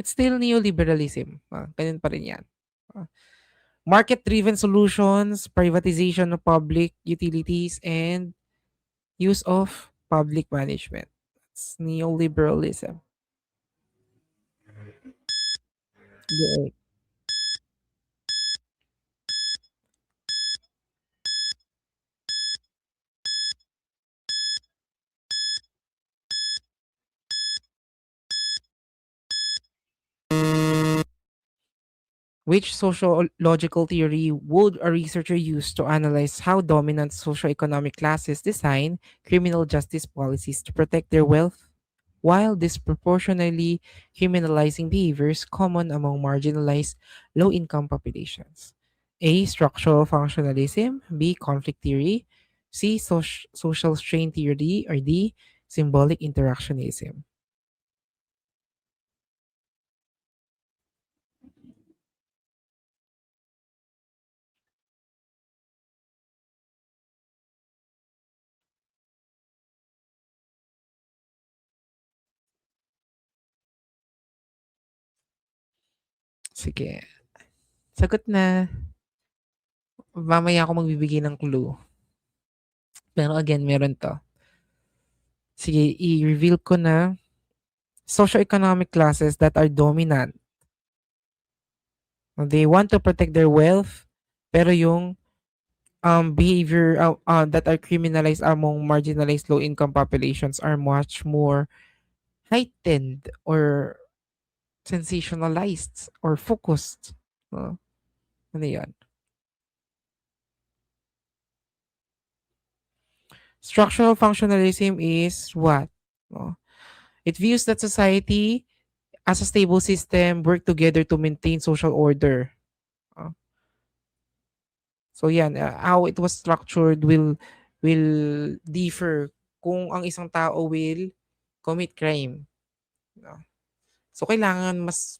It's still neoliberalism. Ganun pa rin yan. Ah, market-driven solutions, privatization of public utilities, and use of public management. It's neoliberalism. Yeah. Which sociological theory would a researcher use to analyze how dominant socioeconomic classes design criminal justice policies to protect their wealth while disproportionately criminalizing behaviors common among marginalized low income populations? A. Structural functionalism, B. Conflict theory, C. Social strain theory, or D. Symbolic interactionism. Sige, sagot na. Mamaya ako magbibigay ng clue. Pero again, meron 'to. Sige, i-reveal ko na socioeconomic classes that are dominant. They want to protect their wealth, pero yung behavior that are criminalized among marginalized low-income populations are much more heightened or sensationalized or focused. No? Ano yun? Structural functionalism is what? No? It views that society as a stable system work together to maintain social order. Uh, So yan, how it was structured will differ kung ang isang tao will commit crime. No? So kailangan mas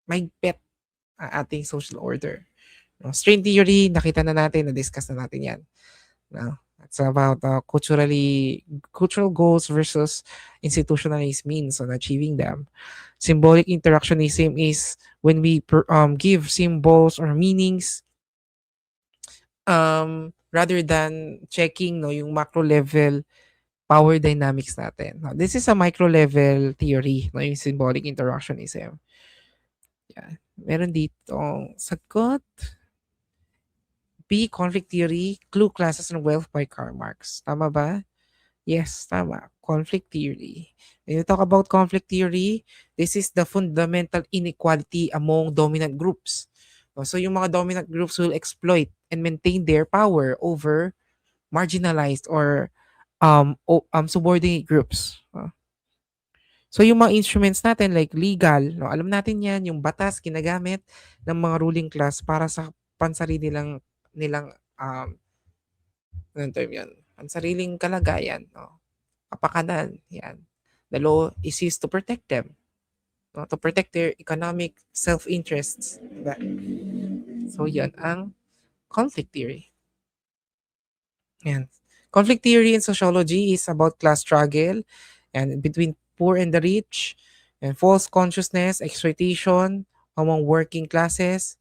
mahigpit ang ating social order. No? Strain theory, nakita na natin, na-discuss na natin yan. No? It's about cultural goals versus institutionalized means on achieving them. Symbolic interactionism is when we give symbols or meanings rather than checking no yung macro level power dynamics natin. No, this is a micro level theory no yung symbolic interactionism. Yan. Meron ditong sagot. B. Conflict theory, clue classes and wealth by Karl Marx. Tama ba? Yes, tama. Conflict theory. When you talk about conflict theory, this is the fundamental inequality among dominant groups. So yung mga dominant groups will exploit and maintain their power over marginalized or subordinate groups. So yung mga instruments natin like legal, no, alam natin yan, yung batas ginagamit ng mga ruling class para sa pansarili nilang anong term yan? Pansariling kalagayan, no? Kapakanan, yan. The law is used to protect them, no? To protect their economic self-interests. Diba? So yan ang conflict theory. Yan. Conflict theory in sociology is about class struggle and between poor and the rich and false consciousness, exploitation among working classes,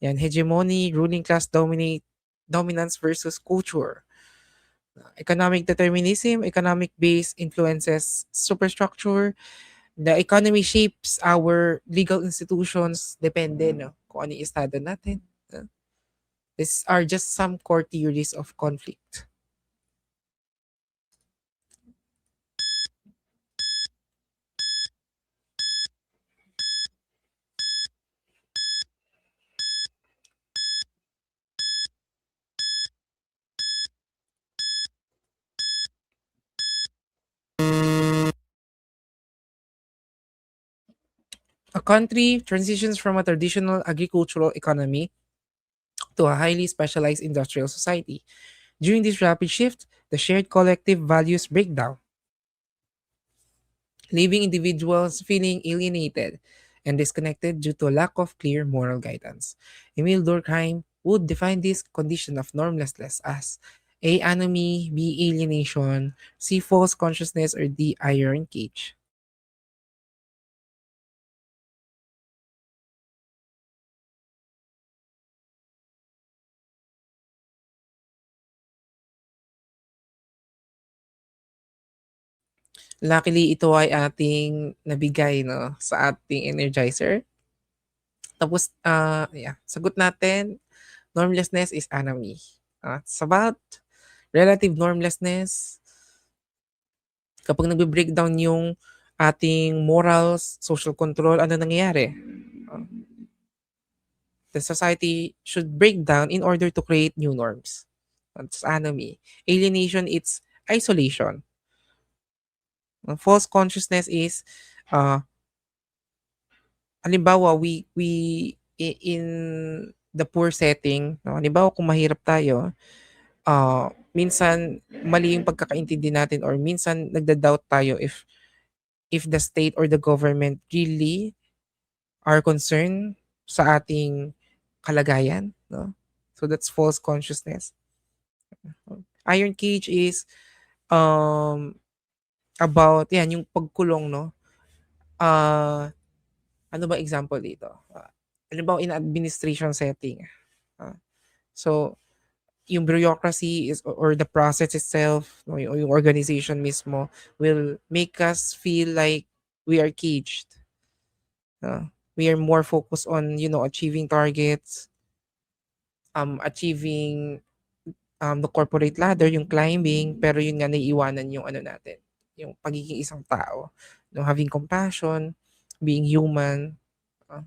yan, hegemony, ruling class dominance versus culture. Economic determinism, economic base influences superstructure, The economy shapes our legal institutions, depende, no, kung ano yung estado natin. No? These are just some core theories of conflict. A country transitions from a traditional agricultural economy to a highly specialized industrial society. During this rapid shift, the shared collective values break down, leaving individuals feeling alienated and disconnected due to a lack of clear moral guidance. Emil Durkheim would define this condition of normlessness as A. Anomie, B. Alienation, C. False consciousness, or D. Iron cage. Luckily, ito ay ating nabigay, no, sa ating energizer. Tapos, yeah, sagot natin, normlessness is anomie. It's about relative normlessness. Kapag nagbe-breakdown yung ating morals, social control, ano nangyayari? Uh, the society should break down in order to create new norms. That's anomie. Alienation, it's isolation. False consciousness is, uh, halimbawa, in the poor setting, no? Halimbawa, kung mahirap tayo, minsan mali yung pagkakaintindi natin or minsan nagda-doubt tayo if the state or the government really are concerned sa ating kalagayan, no? So that's false consciousness. Iron cage is um about yan yung pagkulong, no? Ah, ano ba example dito? Halimbawa in administration setting. ah, so yung bureaucracy is or the process itself, no, yung organization mismo will make us feel like we are caged. We are more focused on, achieving targets, achieving the corporate ladder, yung climbing, pero yun nga naiiwanan yung ano natin, yung pagiging isang tao, no, having compassion, being human. uh,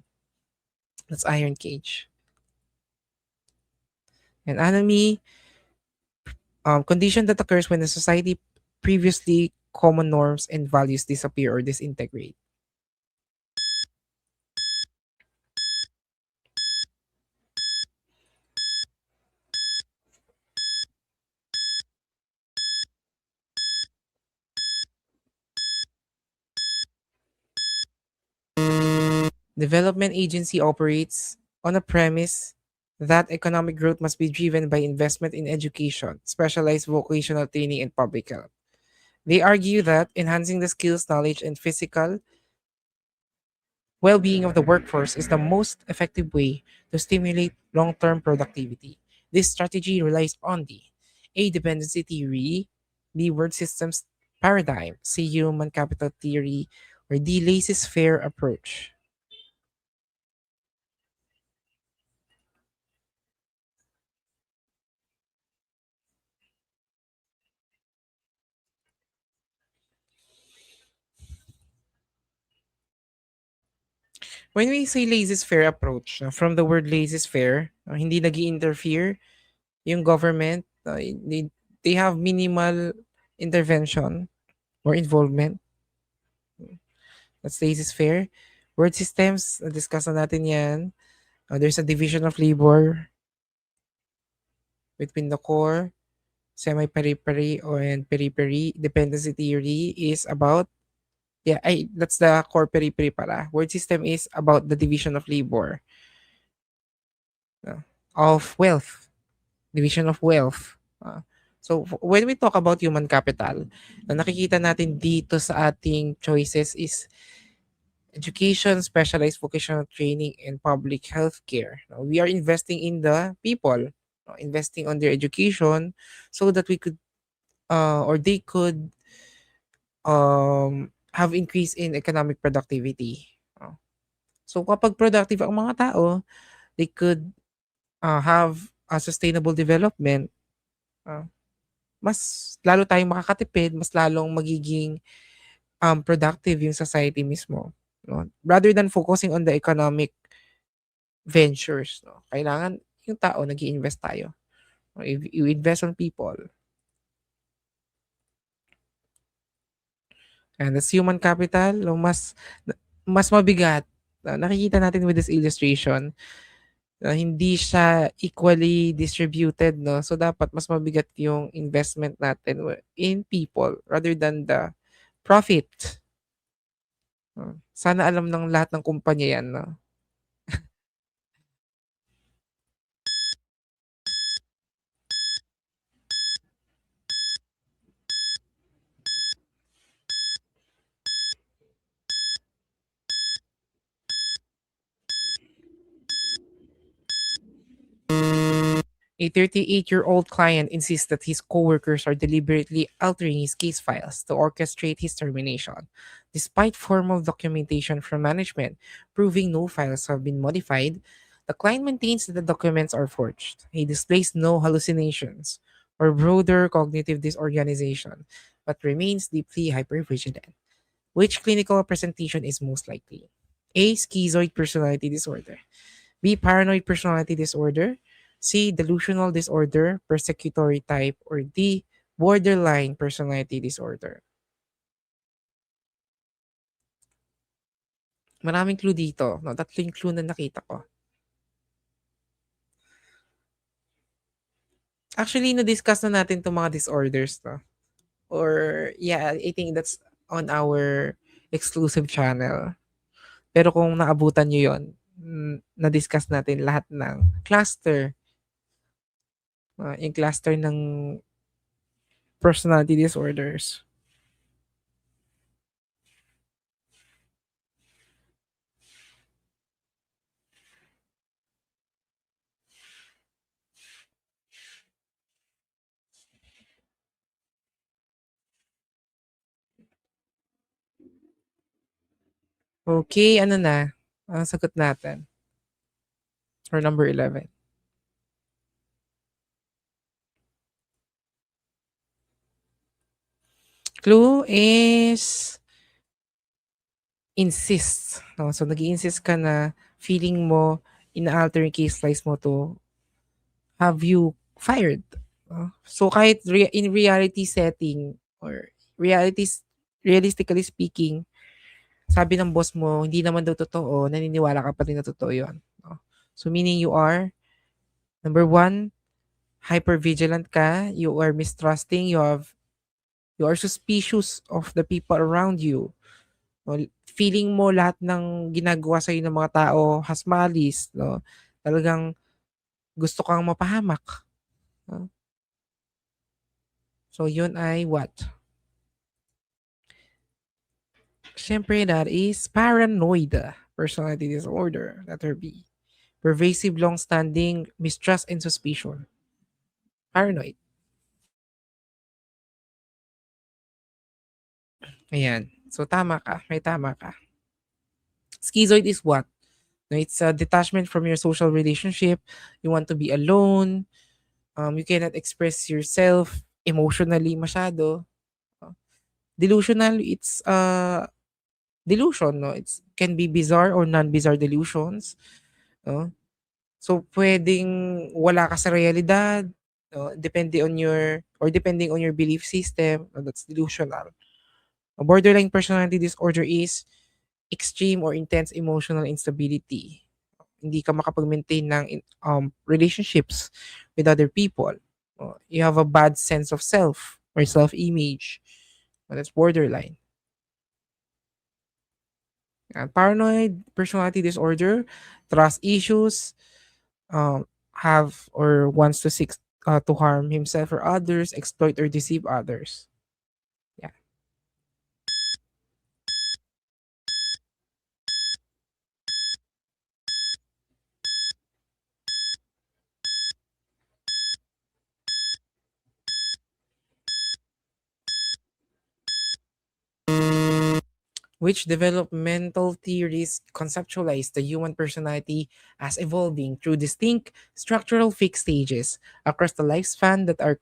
that's iron cage. And enemy, condition that occurs when a society previously common norms and values disappear or disintegrate. Development agency operates on a premise that economic growth must be driven by investment in education, specialized vocational training, and public health. They argue that enhancing the skills, knowledge, and physical well being of the workforce is the most effective way to stimulate long term productivity. This strategy relies on the A. Dependency theory, B. Word systems paradigm, C. Human capital theory, or D. Laissez faire approach. When we say laissez faire approach, from the word laissez faire, hindi nag interfere yung government. They have minimal intervention or involvement. That's laissez faire. Word systems, na-discuss na natin yan. There's a division of labor between the core, semi-periphery, and periphery. Dependency theory is about, yeah, that's the core periphery para. Word system is about the division of labor, uh, of wealth, division of wealth. So when we talk about human capital, nakikita natin dito sa ating choices is education, specialized vocational training, and public health care. Now, we are investing in the people, investing on their education so that we could or they could have increase in economic productivity. Oh. So kapag productive ang mga tao, they could have a sustainable development. Uh, Mas lalo tayong makakatipid, mas lalong magiging productive yung society mismo. No? Rather than focusing on the economic ventures, no? Kailangan yung tao nag invest tayo. No? If you invest on people, and that's human capital, no? Mas mabigat. Nakikita natin with this illustration, hindi siya equally distributed, no? So dapat mas mabigat yung investment natin in people rather than the profit. Sana alam ng lahat ng kumpanya yan, no? 38-year-old client insists that his coworkers are deliberately altering his case files to orchestrate his termination, despite formal documentation from management proving no files have been modified. The client maintains that the documents are forged. He displays no hallucinations or broader cognitive disorganization, but remains deeply hypervigilant. Which clinical presentation is most likely? A. Schizoid personality disorder. B. Paranoid personality disorder. C. Delusional disorder, persecutory type. Or D. Borderline personality disorder. Maraming clue dito. No? Tatlo yung clue na nakita ko. Actually, na-discuss na natin itong mga disorders. No? Or, yeah, I think that's on our exclusive channel. Pero kung naabutan nyo yun, na-discuss natin lahat ng cluster. Yung cluster ng personality disorders. Okay, ano na? Ang sagot natin? Or number 11? Clue is insist. No? So, nag-insist ka na feeling mo, ina-alter yung case slice mo to have you fired. No? So, kahit in reality setting or realistically speaking, sabi ng boss mo, hindi naman daw totoo, naniniwala ka pa rin na totoo yun. No? So, meaning you are, number one, hyper-vigilant ka, you are mistrusting, you are suspicious of the people around you. No? Feeling mo lahat ng ginagawa sa'yo ng mga tao has malice. No? Talagang gusto kang mapahamak. No? So, yun ay what? Siyempre, that is paranoid personality disorder. Letter B. Pervasive, long-standing mistrust and suspicion. Paranoid. Ayan. So, tama ka. May tama ka. Schizoid is what? No, it's a detachment from your social relationship. You want to be alone. You cannot express yourself emotionally masyado. Uh, Delusional, it's delusion, no? It's can be bizarre or non-bizarre delusions. No? So, pwedeng wala ka sa realidad, no? Depending on your belief system, no? That's delusional. A borderline personality disorder is extreme or intense emotional instability. Hindi ka makapag-maintain ng relationships with other people. You have a bad sense of self or self-image. That's borderline. Paranoid personality disorder, trust issues, have or wants to seek to harm himself or others, exploit or deceive others. Yeah. which developmental theories conceptualize the human personality as evolving through distinct structural fixed stages across the lifespan that are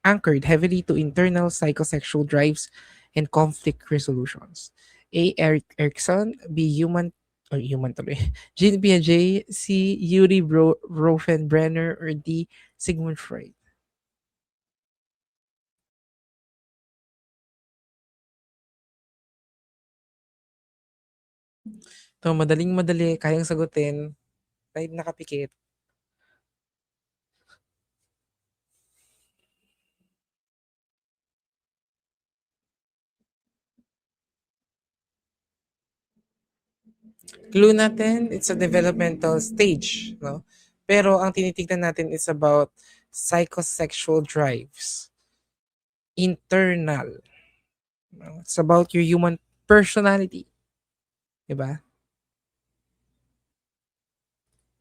anchored heavily to internal psychosexual drives and conflict resolutions. A. Eric Erikson, B. Human tuloy. Jean Piaget, C. Rofenbrenner, or D. Sigmund Freud. To madaling madali, kayang sagutin, kahit nakapikit. Clue natin, it's a developmental stage, no? Pero ang tinitignan natin is about psychosexual drives, internal. No? It's about your human personality, di ba?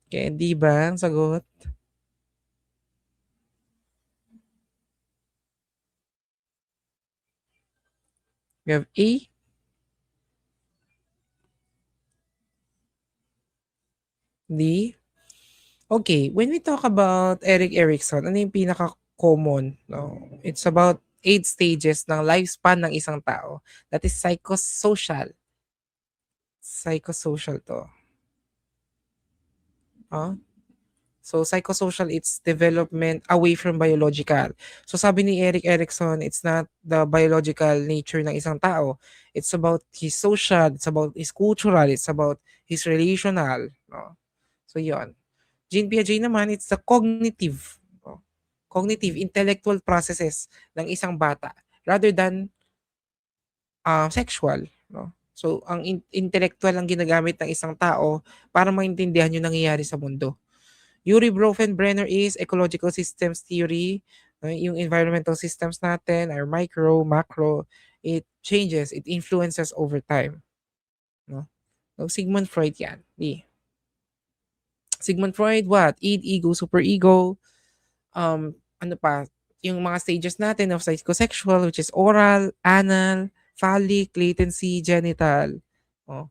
Kaya di ba ang sagot? We have A, D. Okay, when we talk about Eric Erikson, ano yung pinaka-common? No? It's about 8 stages ng lifespan ng isang tao. That is psychosocial. Psychosocial to. Ah? So psychosocial, it's development away from biological. So sabi ni Eric Erikson, it's not the biological nature ng isang tao. It's about his social, it's about his cultural, it's about his relational. No? So yon. Jean Piaget naman, it's the cognitive. No? Cognitive, intellectual processes ng isang bata rather than sexual. No? So ang intellectual ang ginagamit ng isang tao para maintindihan yung nangyayari sa mundo. Yuri Bronfenbrenner is ecological systems theory. Yung environmental systems natin are micro, macro. It changes, it influences over time. No? So, Sigmund Freud yan. Sigmund Freud, what? Id, ego, superego. Ano pa? Yung mga stages natin of psychosexual, which is oral, anal, phallic, latency, genital. Oh.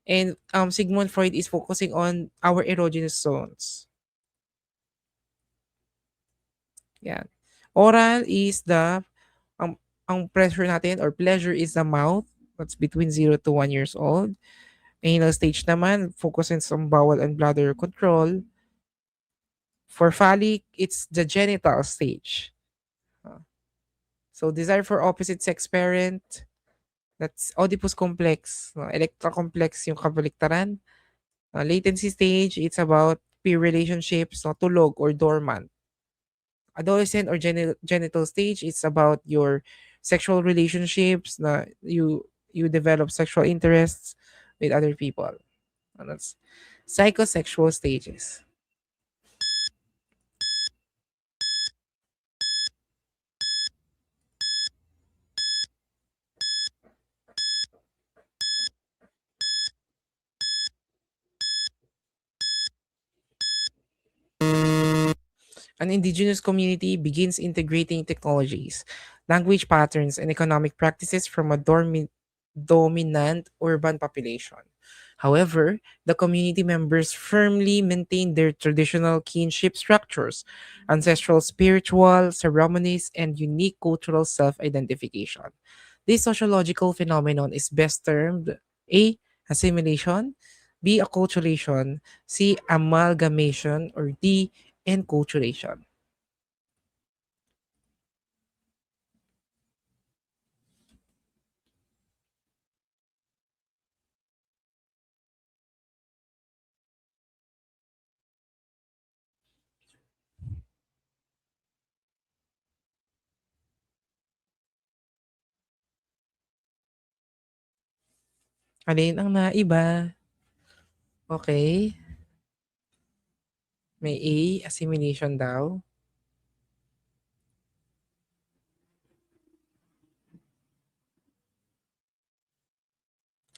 And Sigmund Freud is focusing on our erogenous zones. Yan. Oral is ang pressure natin or pleasure is the mouth. That's between 0 to 1 years old. Anal stage naman, focuses on bowel and bladder control. For phallic, it's the genital stage. So desire for opposite sex parent, that's Oedipus complex. Electra complex yung kabaliktaran. Latency stage, it's about peer relationships, tulog or dormant. Adolescent or genital stage, it's about your sexual relationships na you develop sexual interests with other people. And that's psychosexual stages. An indigenous community begins integrating technologies, language patterns, and economic practices from a dominant urban population. However, the community members firmly maintain their traditional kinship structures, ancestral spiritual ceremonies, and unique cultural self identification. This sociological phenomenon is best termed A. Assimilation, B. Acculturation, C. Amalgamation, or D. Enculturation. Alin ang naiba? Okay. May A, assimilation daw.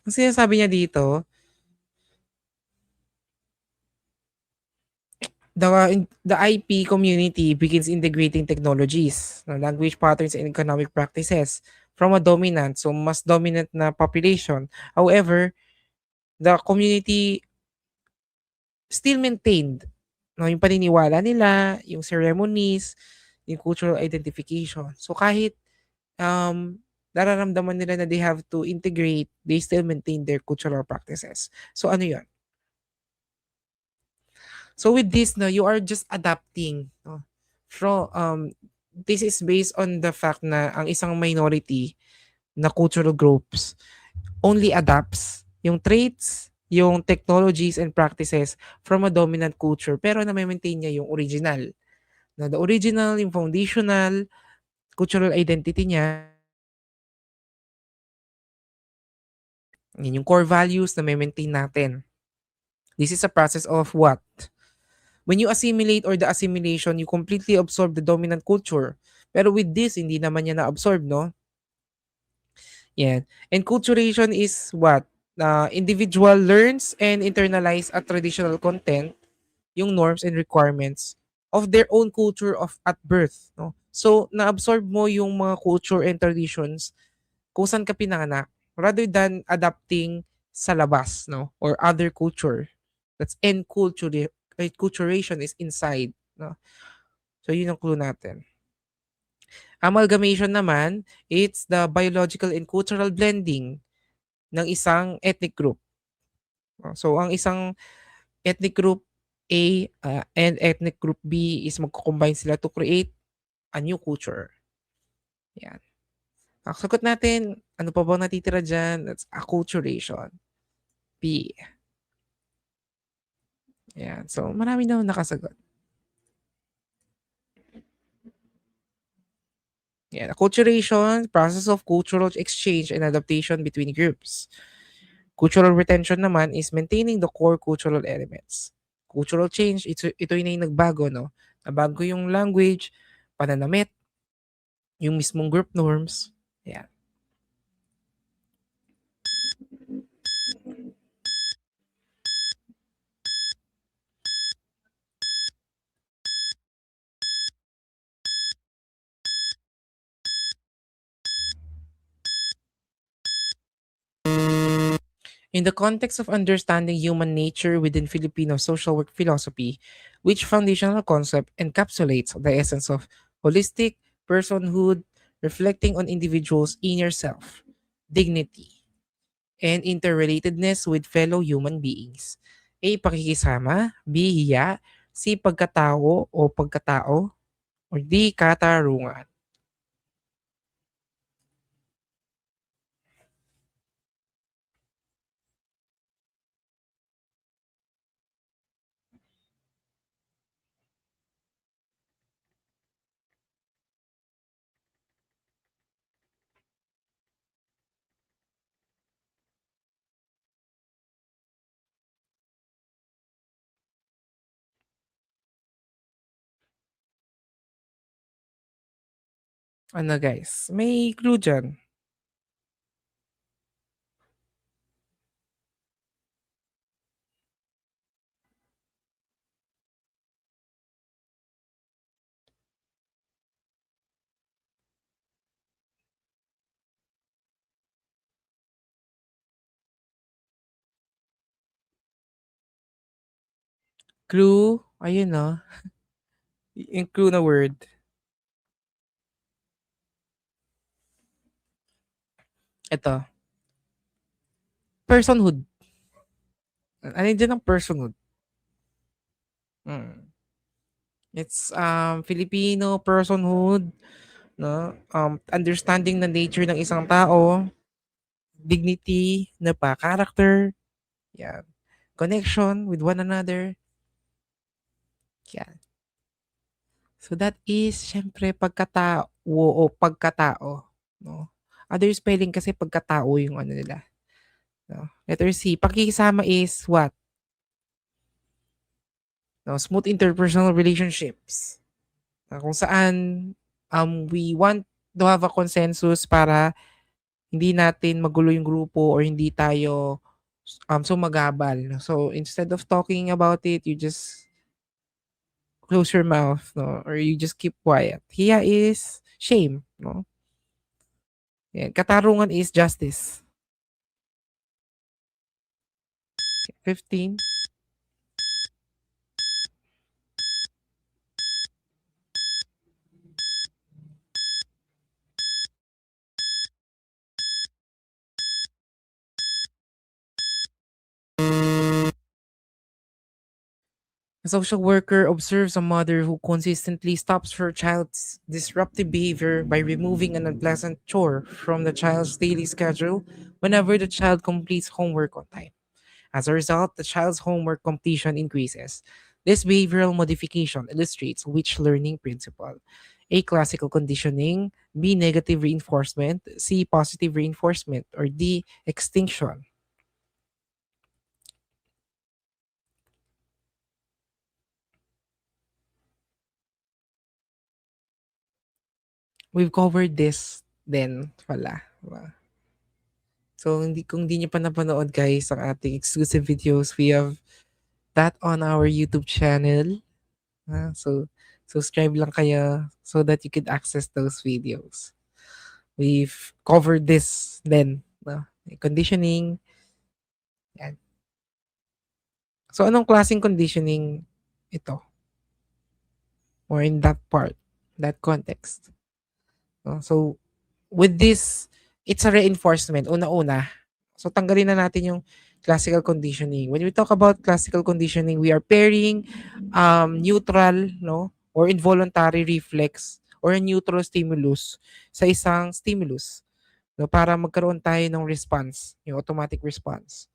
Ang sinasabi niya dito, the IP community begins integrating technologies, language patterns, and economic practices from a dominant, so mas dominant na population. However, the community still maintained no, yung paniniwala nila, yung ceremonies, yung cultural identification. So kahit nararamdaman nila na they have to integrate, they still maintain their cultural practices. So ano yun? So with this, no, you are just adapting. No? From this is based on the fact na ang isang minority na cultural groups only adapts yung traits, yung technologies and practices from a dominant culture pero na-maintain niya yung original. Na the original, yung foundational cultural identity niya, yun yung core values na maintain natin. This is a process of what? When you assimilate or the assimilation, you completely absorb the dominant culture. Pero with this, hindi naman niya na-absorb, no? Yan. Enculturation is what? Individual learns and internalize a traditional content, yung norms and requirements of their own culture of at birth. No? So, na-absorb mo yung mga culture and traditions kung saan ka pinanganak rather than adapting sa labas no? Or other culture. That's enculturation is inside. No? So, yun ang clue natin. Amalgamation naman, it's the biological and cultural blending ng isang ethnic group. So, ang isang ethnic group A and ethnic group B is magko-combine sila to create a new culture. Yan. Sagot natin, ano pa bang natitira dyan? That's acculturation. B. Yan. So, marami na nakasagot. Yan. Acculturation, process of cultural exchange and adaptation between groups. Cultural retention naman is maintaining the core cultural elements. Cultural change, ito yun yung nagbago, no? Nabago yung language, pananamit, yung mismong group norms. Yan. In the context of understanding human nature within Filipino social work philosophy, which foundational concept encapsulates the essence of holistic personhood, reflecting on individuals' inner self, dignity, and interrelatedness with fellow human beings. A. Pakikisama. B. Hiya. C. Pagkatao o pagkatao. Or D. Katarungan. Ano guys? May clue dyan. Clue. Ayun no. Yung clue na word. Ito. Personhood. Ano yun dyan ang personhood? Hmm. It's Filipino personhood, no? Understanding the nature ng isang tao, dignity, na pa, character, yan. Connection with one another, yan. So that is, syempre, pagkatao o pagkatao, no? Other spelling kasi pagkatao yung ano nila. No? Letter C, pakikisama is what? No, smooth interpersonal relationships. Kung saan we want to have a consensus para hindi natin magulo yung grupo or hindi tayo sumagabal. So instead of talking about it, you just close your mouth, no? Or you just keep quiet. Hiya is shame, no? Yan. Katarungan is justice. 15. A social worker observes a mother who consistently stops her child's disruptive behavior by removing an unpleasant chore from the child's daily schedule whenever the child completes homework on time. As a result, the child's homework completion increases. This behavioral modification illustrates which learning principle: A. Classical conditioning, B. Negative reinforcement, C. Positive reinforcement, or D. Extinction. We've covered this then pala. Diba? So, kung hindi nyo pa napanood guys ang ating exclusive videos, we have that on our YouTube channel. So, subscribe lang kayo so that you could access those videos. We've covered this then. No? Conditioning. Yan. So, anong klaseng conditioning ito? Or in that part, that context? No? So, with this, it's a reinforcement. Una-una. So, tanggalin na natin yung classical conditioning. When we talk about classical conditioning, we are pairing neutral, no, or involuntary reflex or a neutral stimulus sa isang stimulus, no, para magkaroon tayo ng response, yung automatic response.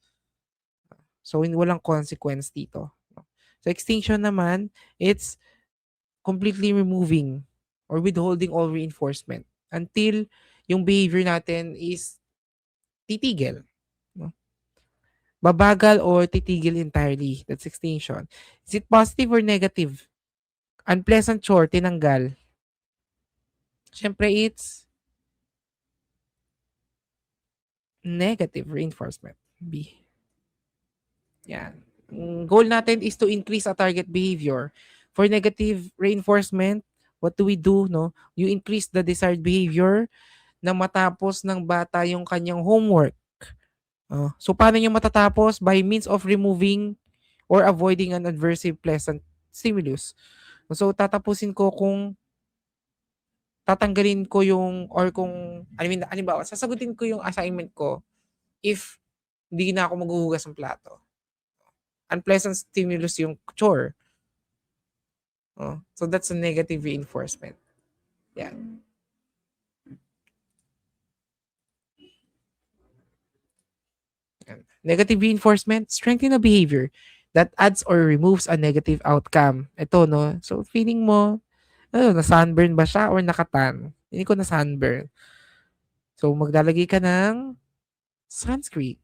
So, walang consequence dito. No? So, extinction naman, it's completely removing or withholding all reinforcement until yung behavior natin is titigil. No? Babagal or titigil entirely. That's extinction. Is it positive or negative? Unpleasant chore, tinanggal. Siyempre, it's negative reinforcement. B. Yan. Goal natin is to increase a target behavior. For negative reinforcement, what do we do? No? You increase the desired behavior na matapos ng bata yung kanyang homework. So, paano nyo matatapos? By means of removing or avoiding an adversive pleasant stimulus. So, tatapusin ko kung tatanggalin ko yung or kung, halimbawa, sasagutin ko yung assignment ko if hindi na ako maghuhugas ng plato. Unpleasant stimulus yung chore. So, that's a negative reinforcement. Yeah. Negative reinforcement, strengthen a behavior that adds or removes a negative outcome. Ito, no? So, feeling mo, na-sunburn ba siya or nakatan? Hindi ko na-sunburn. So, maglalagay ka ng sunscreen.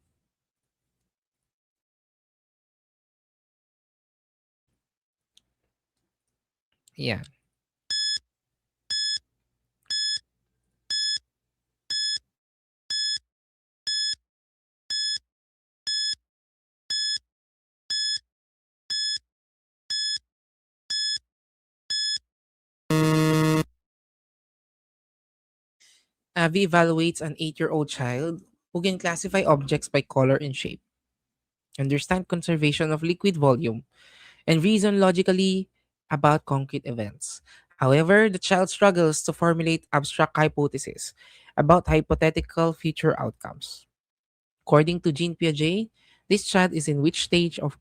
Yan. Avi evaluates an 8-year-old child who can classify objects by color and shape, understand conservation of liquid volume, and reason logically about concrete events. However, the child struggles to formulate abstract hypotheses about hypothetical future outcomes. According to Jean Piaget, this child is in which stage of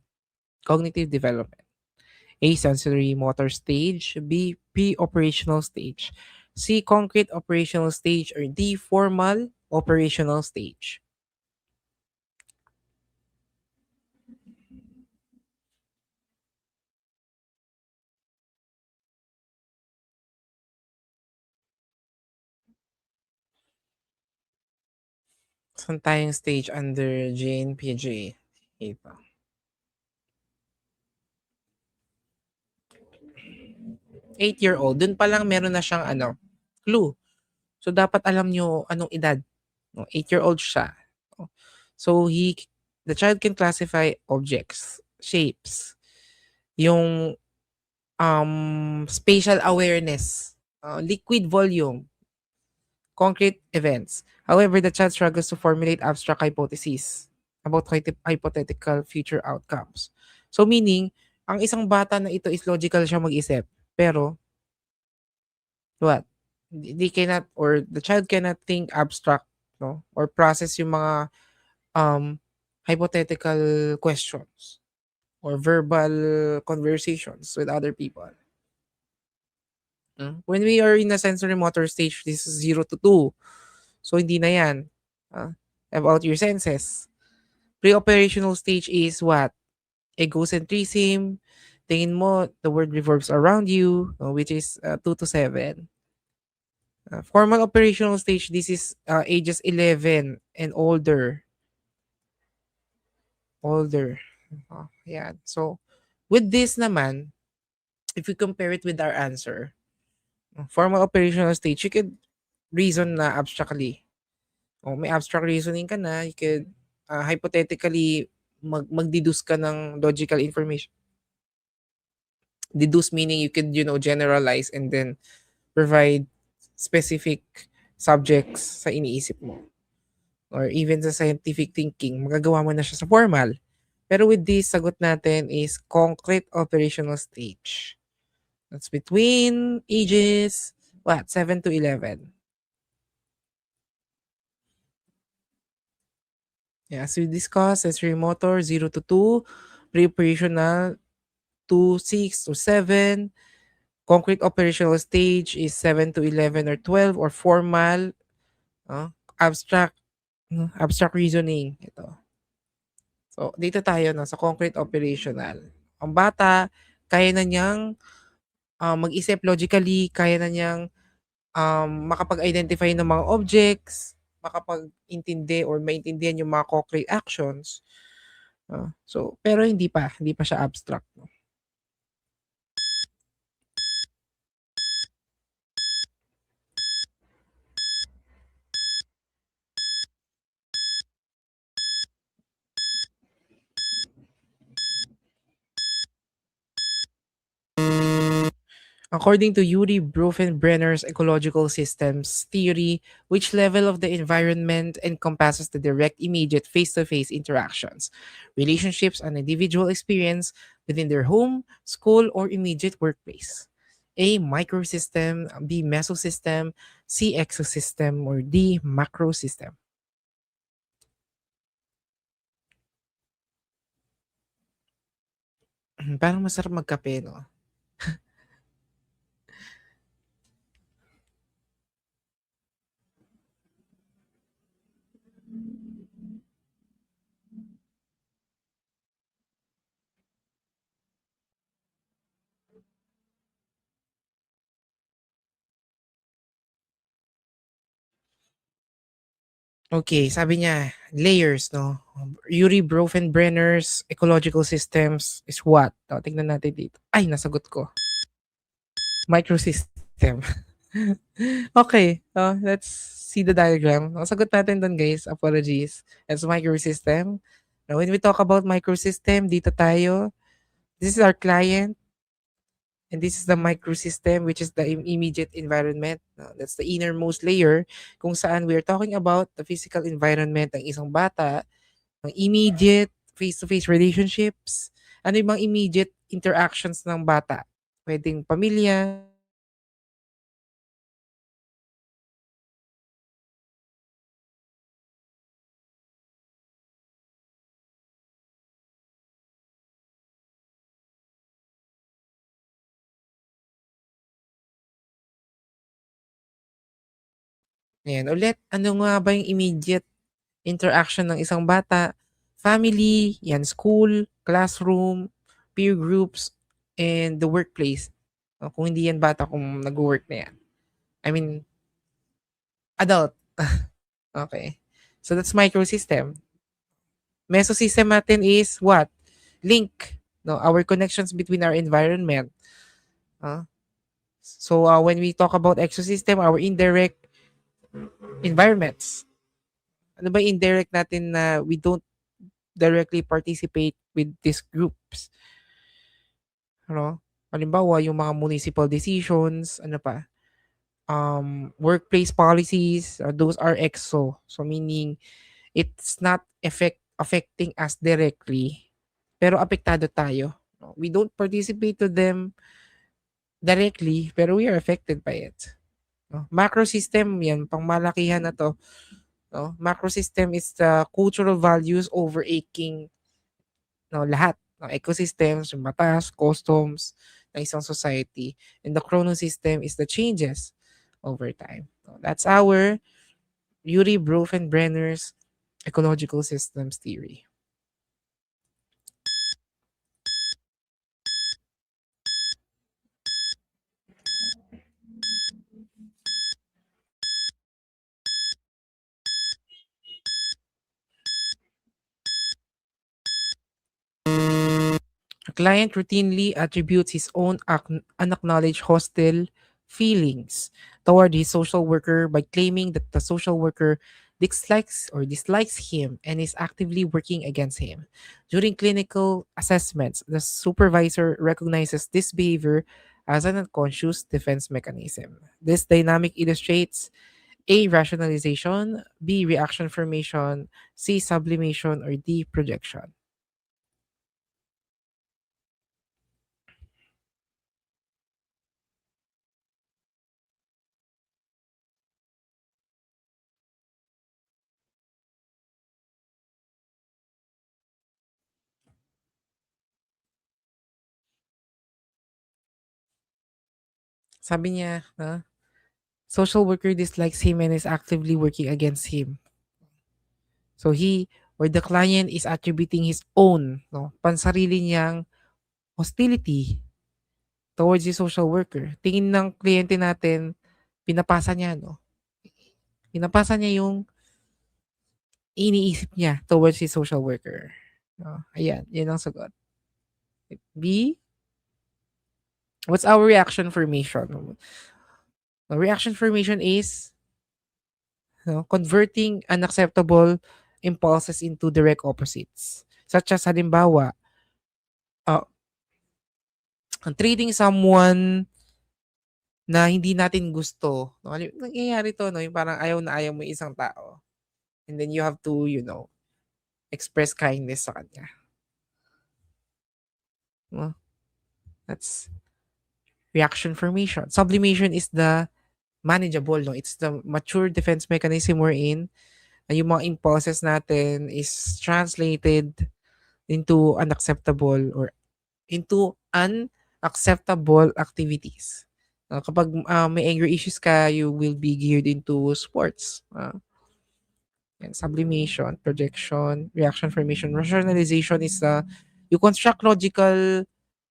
cognitive development? A. Sensory motor stage, B. Pre-operational stage, C. Concrete operational stage, or D. Formal operational stage. Saan tayong stage under Jean Piaget? Ito. 8-year-old. Dun pa lang meron na siyang clue. So, dapat alam nyo anong edad. No, 8-year-old siya. No? So, the child can classify objects, shapes, yung spatial awareness, liquid volume, concrete events. However, the child struggles to formulate abstract hypotheses about hypothetical future outcomes. So meaning, ang isang bata na ito is logical siya mag-isip. Pero, what? They cannot, or the child cannot think abstract, no? Or process yung mga um, hypothetical questions or verbal conversations with other people. When we are in a sensory motor stage, this is 0 to 2. So, hindi na yan. Ah, about your senses. Pre-operational stage is what? Egocentrism. Tingin mo, the world revolves around you, which is 2 to 7. Formal operational stage, this is ages 11 and older. Older. Yeah. So, with this naman, if we compare it with our answer, formal operational stage, you could reason na abstractly. May abstract reasoning ka na, you could hypothetically mag-deduce ka ng logical information. Deduce meaning you could, generalize and then provide specific subjects sa iniisip mo. Or even sa scientific thinking, magagawa mo na siya sa formal. Pero with this, sagot natin is concrete operational stage. That's between ages, 7 to 11. Yeah, as we discussed, sensory motor, 0 to 2, pre-operational, 2, 6 to 7, concrete operational stage is 7 to 11 or 12, or formal, abstract, abstract reasoning. Ito. So, dito tayo sa concrete operational. Ang bata, kaya na niyang mag-isip logically, kaya na niyang makapag-identify ng mga objects, makapag-intindi or maintindihan yung mga concrete actions. So, pero hindi pa siya abstract. No? According to Yuri Bronfenbrenner's ecological systems theory, which level of the environment encompasses the direct, immediate, face-to-face interactions, relationships, and individual experience within their home, school, or immediate workplace. A. Microsystem, B. Mesosystem, C. Exosystem, or D. Macrosystem. Parang masarap magkape, no? Okay, sabi niya, layers, no? Yuri Bronfenbrenner's ecological systems is what? Tingnan natin dito. Ay, nasagot ko. Microsystem. Okay, let's see the diagram. Sagot natin dun, guys. Apologies. It's microsystem. Now, when we talk about microsystem, dito tayo. This is our client. And this is the microsystem, which is the immediate environment. That's the innermost layer kung saan we're talking about the physical environment ng isang bata, ng immediate face-to-face relationships, ano yung mga immediate interactions ng bata. Pwedeng pamilya, ayan. Ulit, ano nga ba yung immediate interaction ng isang bata? Family, yan, school, classroom, peer groups, and the workplace. Kung hindi yan bata, kung nag-work na yan. I mean, adult. Okay. So that's microsystem. Mesosystem natin is what? Link. No, our connections between our environment. So when we talk about ecosystem, our indirect environments. Ano ba yung indirect natin na we don't directly participate with these groups? Ano? Halimbawa, yung mga municipal decisions, ano pa? workplace policies, those are EXO. So meaning it's not affecting us directly, pero apektado tayo. No? We don't participate to them directly, pero we are affected by it. No? Macro system, yan, pangmalakihan na to. No? Macro system is the cultural values overaching no, lahat ng ecosystems, yung batas, customs ng isang society. And the chrono system is the changes over time. So that's our Yuri Brenner's ecological systems theory. A client routinely attributes his own unacknowledged hostile feelings toward his social worker by claiming that the social worker dislikes him and is actively working against him. During clinical assessments, the supervisor recognizes this behavior as an unconscious defense mechanism. This dynamic illustrates A. Rationalization, B. Reaction formation, C. Sublimation, or D. Projection. Sabi niya, social worker dislikes him and is actively working against him. So he or the client is attributing his own, no, pansarili niyang hostility towards the social worker. Tingin ng kliyente natin, pinapasa niya, no? Pinapasa niya yung iniisip niya towards the social worker. No? Ayan, yan ang sagot. B, what's our reaction formation? The reaction formation is no, converting unacceptable impulses into direct opposites. Such as halimbawa, uh, treating someone na hindi natin gusto. No? Nangyayari to, no? Yung parang ayaw na ayaw mo yung isang tao. And then you have to, express kindness sa kanya. No? That's reaction formation. Sublimation is the manageable, no? It's the mature defense mechanism we're in. Yung mga impulses natin is translated into unacceptable activities. Kapag may anger issues ka, you will be geared into sports. And sublimation, projection, reaction formation, rationalization is you construct logical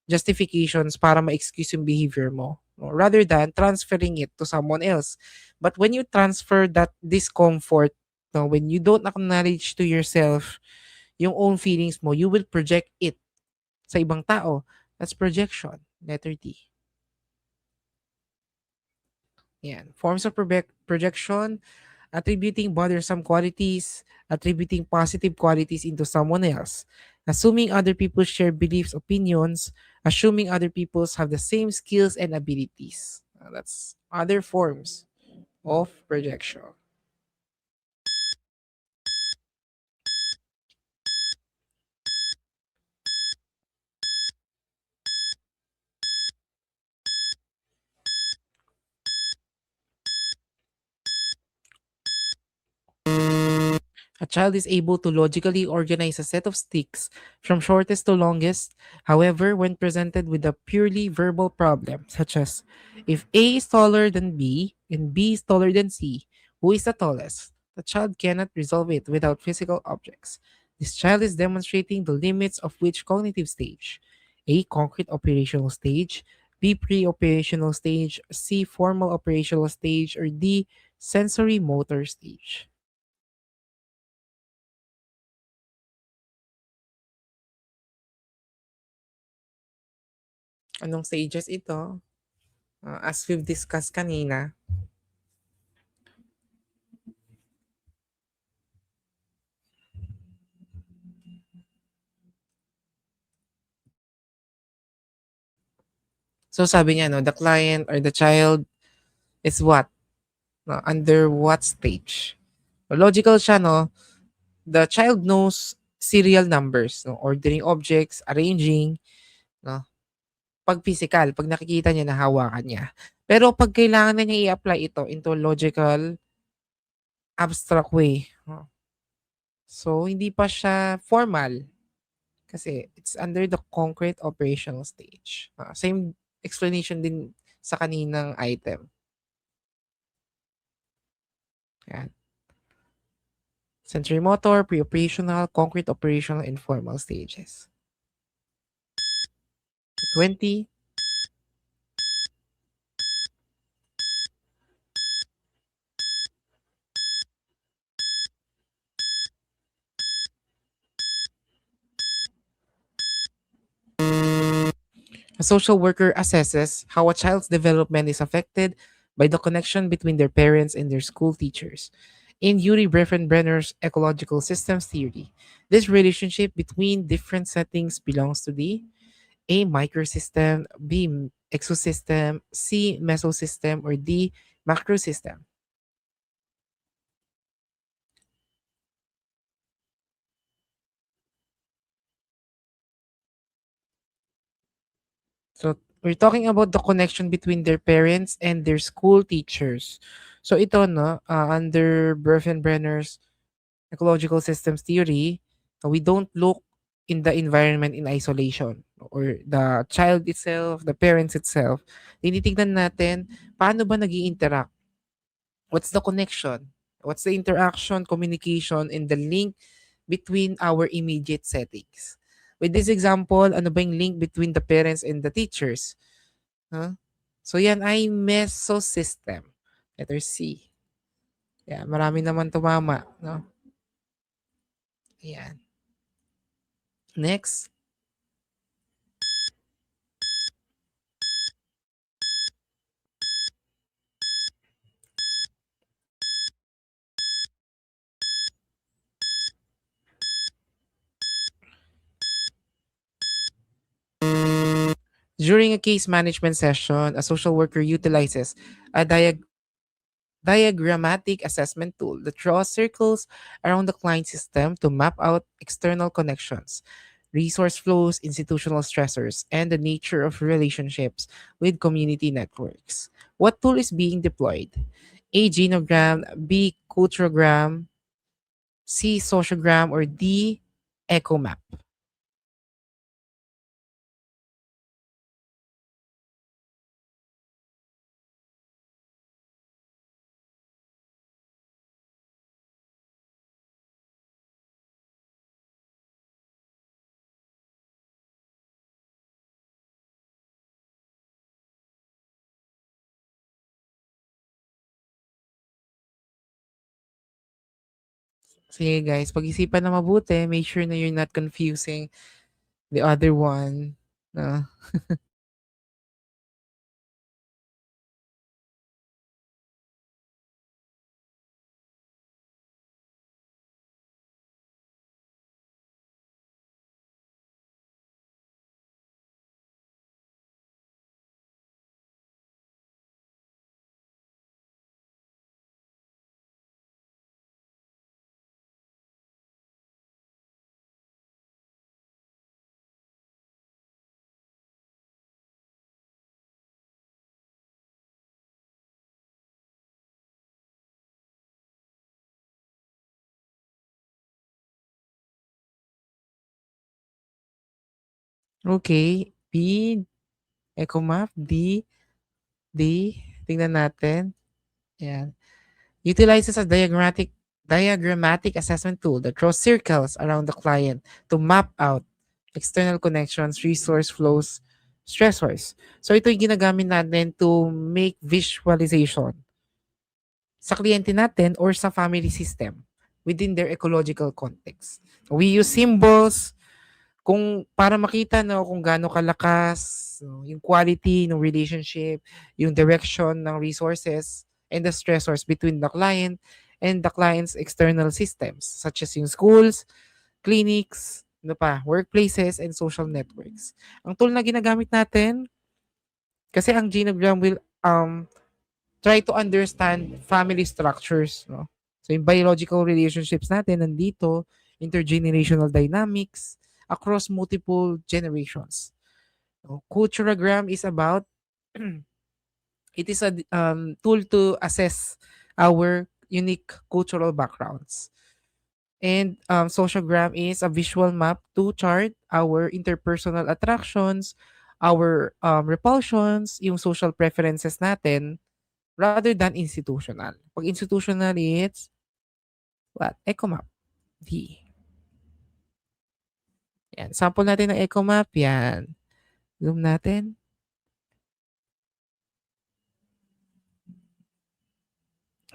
justifications para ma-excuse yung behavior mo, no? Rather than transferring it to someone else. But when you transfer that discomfort, no, when you don't acknowledge to yourself yung own feelings mo, you will project it sa ibang tao. That's projection. Letter D. Yan. Forms of projection, attributing bothersome qualities, attributing positive qualities into someone else, assuming other people share beliefs, opinions, assuming other people have the same skills and abilities. That's other forms of projection. A child is able to logically organize a set of sticks from shortest to longest. However, when presented with a purely verbal problem, such as if A is taller than B and B is taller than C, who is the tallest? The child cannot resolve it without physical objects. This child is demonstrating the limits of which cognitive stage? A. Concrete operational stage, B. Pre-operational stage, C. Formal operational stage, or D. Sensory motor stage. Anong stages ito? As we've discussed kanina. So sabi niya, no, the client or the child is what? No, under what stage? Logical siya, no? The child knows serial numbers, no? Ordering objects, arranging, no? Pag physical, pag nakikita niya, nahawakan niya. Pero pag kailangan na niya i-apply ito into logical, abstract way, no? So, hindi pa siya formal kasi it's under the concrete operational stage. Same explanation din sa kaninang item. Yan. Sensory motor, pre-operational, concrete operational, and formal stages. 20. A social worker assesses how a child's development is affected by the connection between their parents and their school teachers. In Yuri Brenner's ecological systems theory, this relationship between different settings belongs to the A microsystem, B exosystem, C mesosystem, or D macrosystem. So we're talking about the connection between their parents and their school teachers. So ito no, under Brenner's ecological systems theory, we don't look in the environment in isolation or the child itself, the parents itself. Tinitignan natin paano ba nag interact. What's the connection? What's the interaction, communication, and the link between our immediate settings? With this example, ano ba yung link between the parents and the teachers? Huh? So yan ay mesosystem. Letter C. Yan, marami naman tumama. No? Yan. Next. During a case management session, a social worker utilizes a diagrammatic assessment tool that draws circles around the client system to map out external connections, resource flows, institutional stressors, and the nature of relationships with community networks. What tool is being deployed? A genogram, B culturogram, C sociogram, or D echo map. Sige guys, pag-isipan na mabuti, make sure na you're not confusing the other one. No? Okay. B, echo map. D. Tingnan natin. Ayan. Utilizes a diagrammatic assessment tool that draws circles around the client to map out external connections, resource flows, stressors. So ito yung ginagamit natin to make visualization sa kliyente natin or sa family system within their ecological context. We use symbols kung para makita no kung gaano kalakas no, yung quality ng relationship, yung direction ng resources and the stressors between the client and the client's external systems such as yung schools, clinics, ano pa, workplaces and social networks. Ang tool na ginagamit natin kasi ang genogram will try to understand family structures, no? So yung biological relationships natin nandito, intergenerational dynamics across multiple generations. No? Culturogram is about it is a tool to assess our unique cultural backgrounds. And sociogram is a visual map to chart our interpersonal attractions, our repulsions, yung social preferences natin, rather than institutional. Pag institutional, it's what? Echo map. D. Yan. Sample natin ng echo map. Yan. Zoom natin.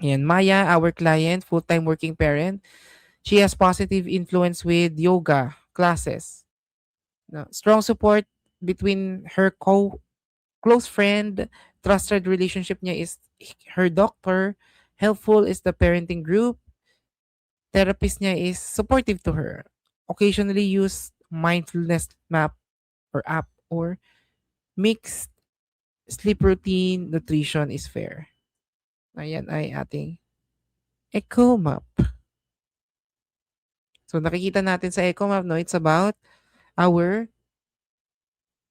Yan. Maya, our client, full-time working parent. She has positive influence with yoga classes. No, strong support between her close friend, trusted relationship niya is her doctor, helpful is the parenting group, therapist niya is supportive to her. Occasionally use mindfulness map or app or mixed sleep routine, nutrition is fair. Ayan ay ating Echo Map. So nakikita natin sa Echo Map, no, it's about our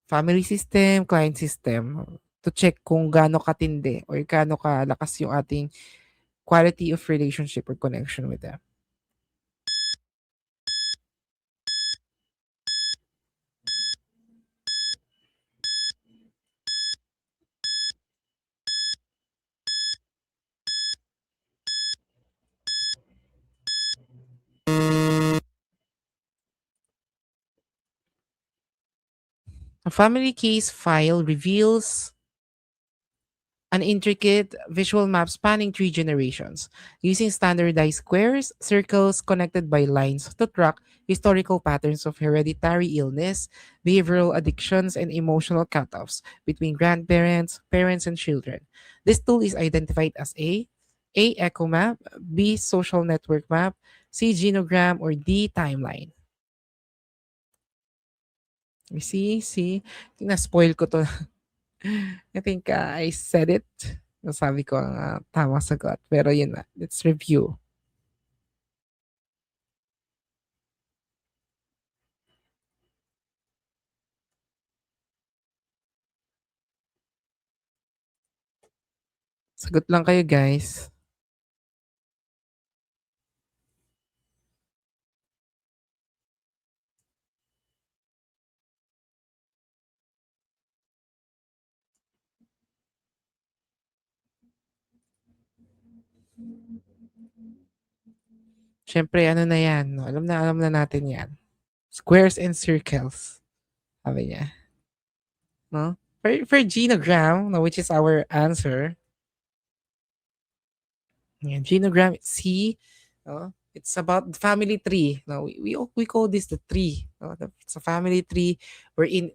family system, client system to check kung gaano katindi or gaano kalakas yung ating quality of relationship or connection with them. A family case file reveals an intricate visual map spanning three generations, using standardized squares, circles connected by lines to track historical patterns of hereditary illness, behavioral addictions, and emotional cutoffs between grandparents, parents, and children. This tool is identified as A. Echo map, B. Social network map, C. Genogram, or D. Timeline. See? Na-spoil ko to. I think I said it. Nasabi ko ang tamang sagot. Pero yun na. Let's review. Sagot lang kayo, guys. Siyempre, ano na yan. No? Alam na natin yan. Squares and circles. Sabi niya. No? For genogram, no, which is our answer, yeah, genogram C, no? It's about the family tree. No, we call this the tree. No? It's a family tree wherein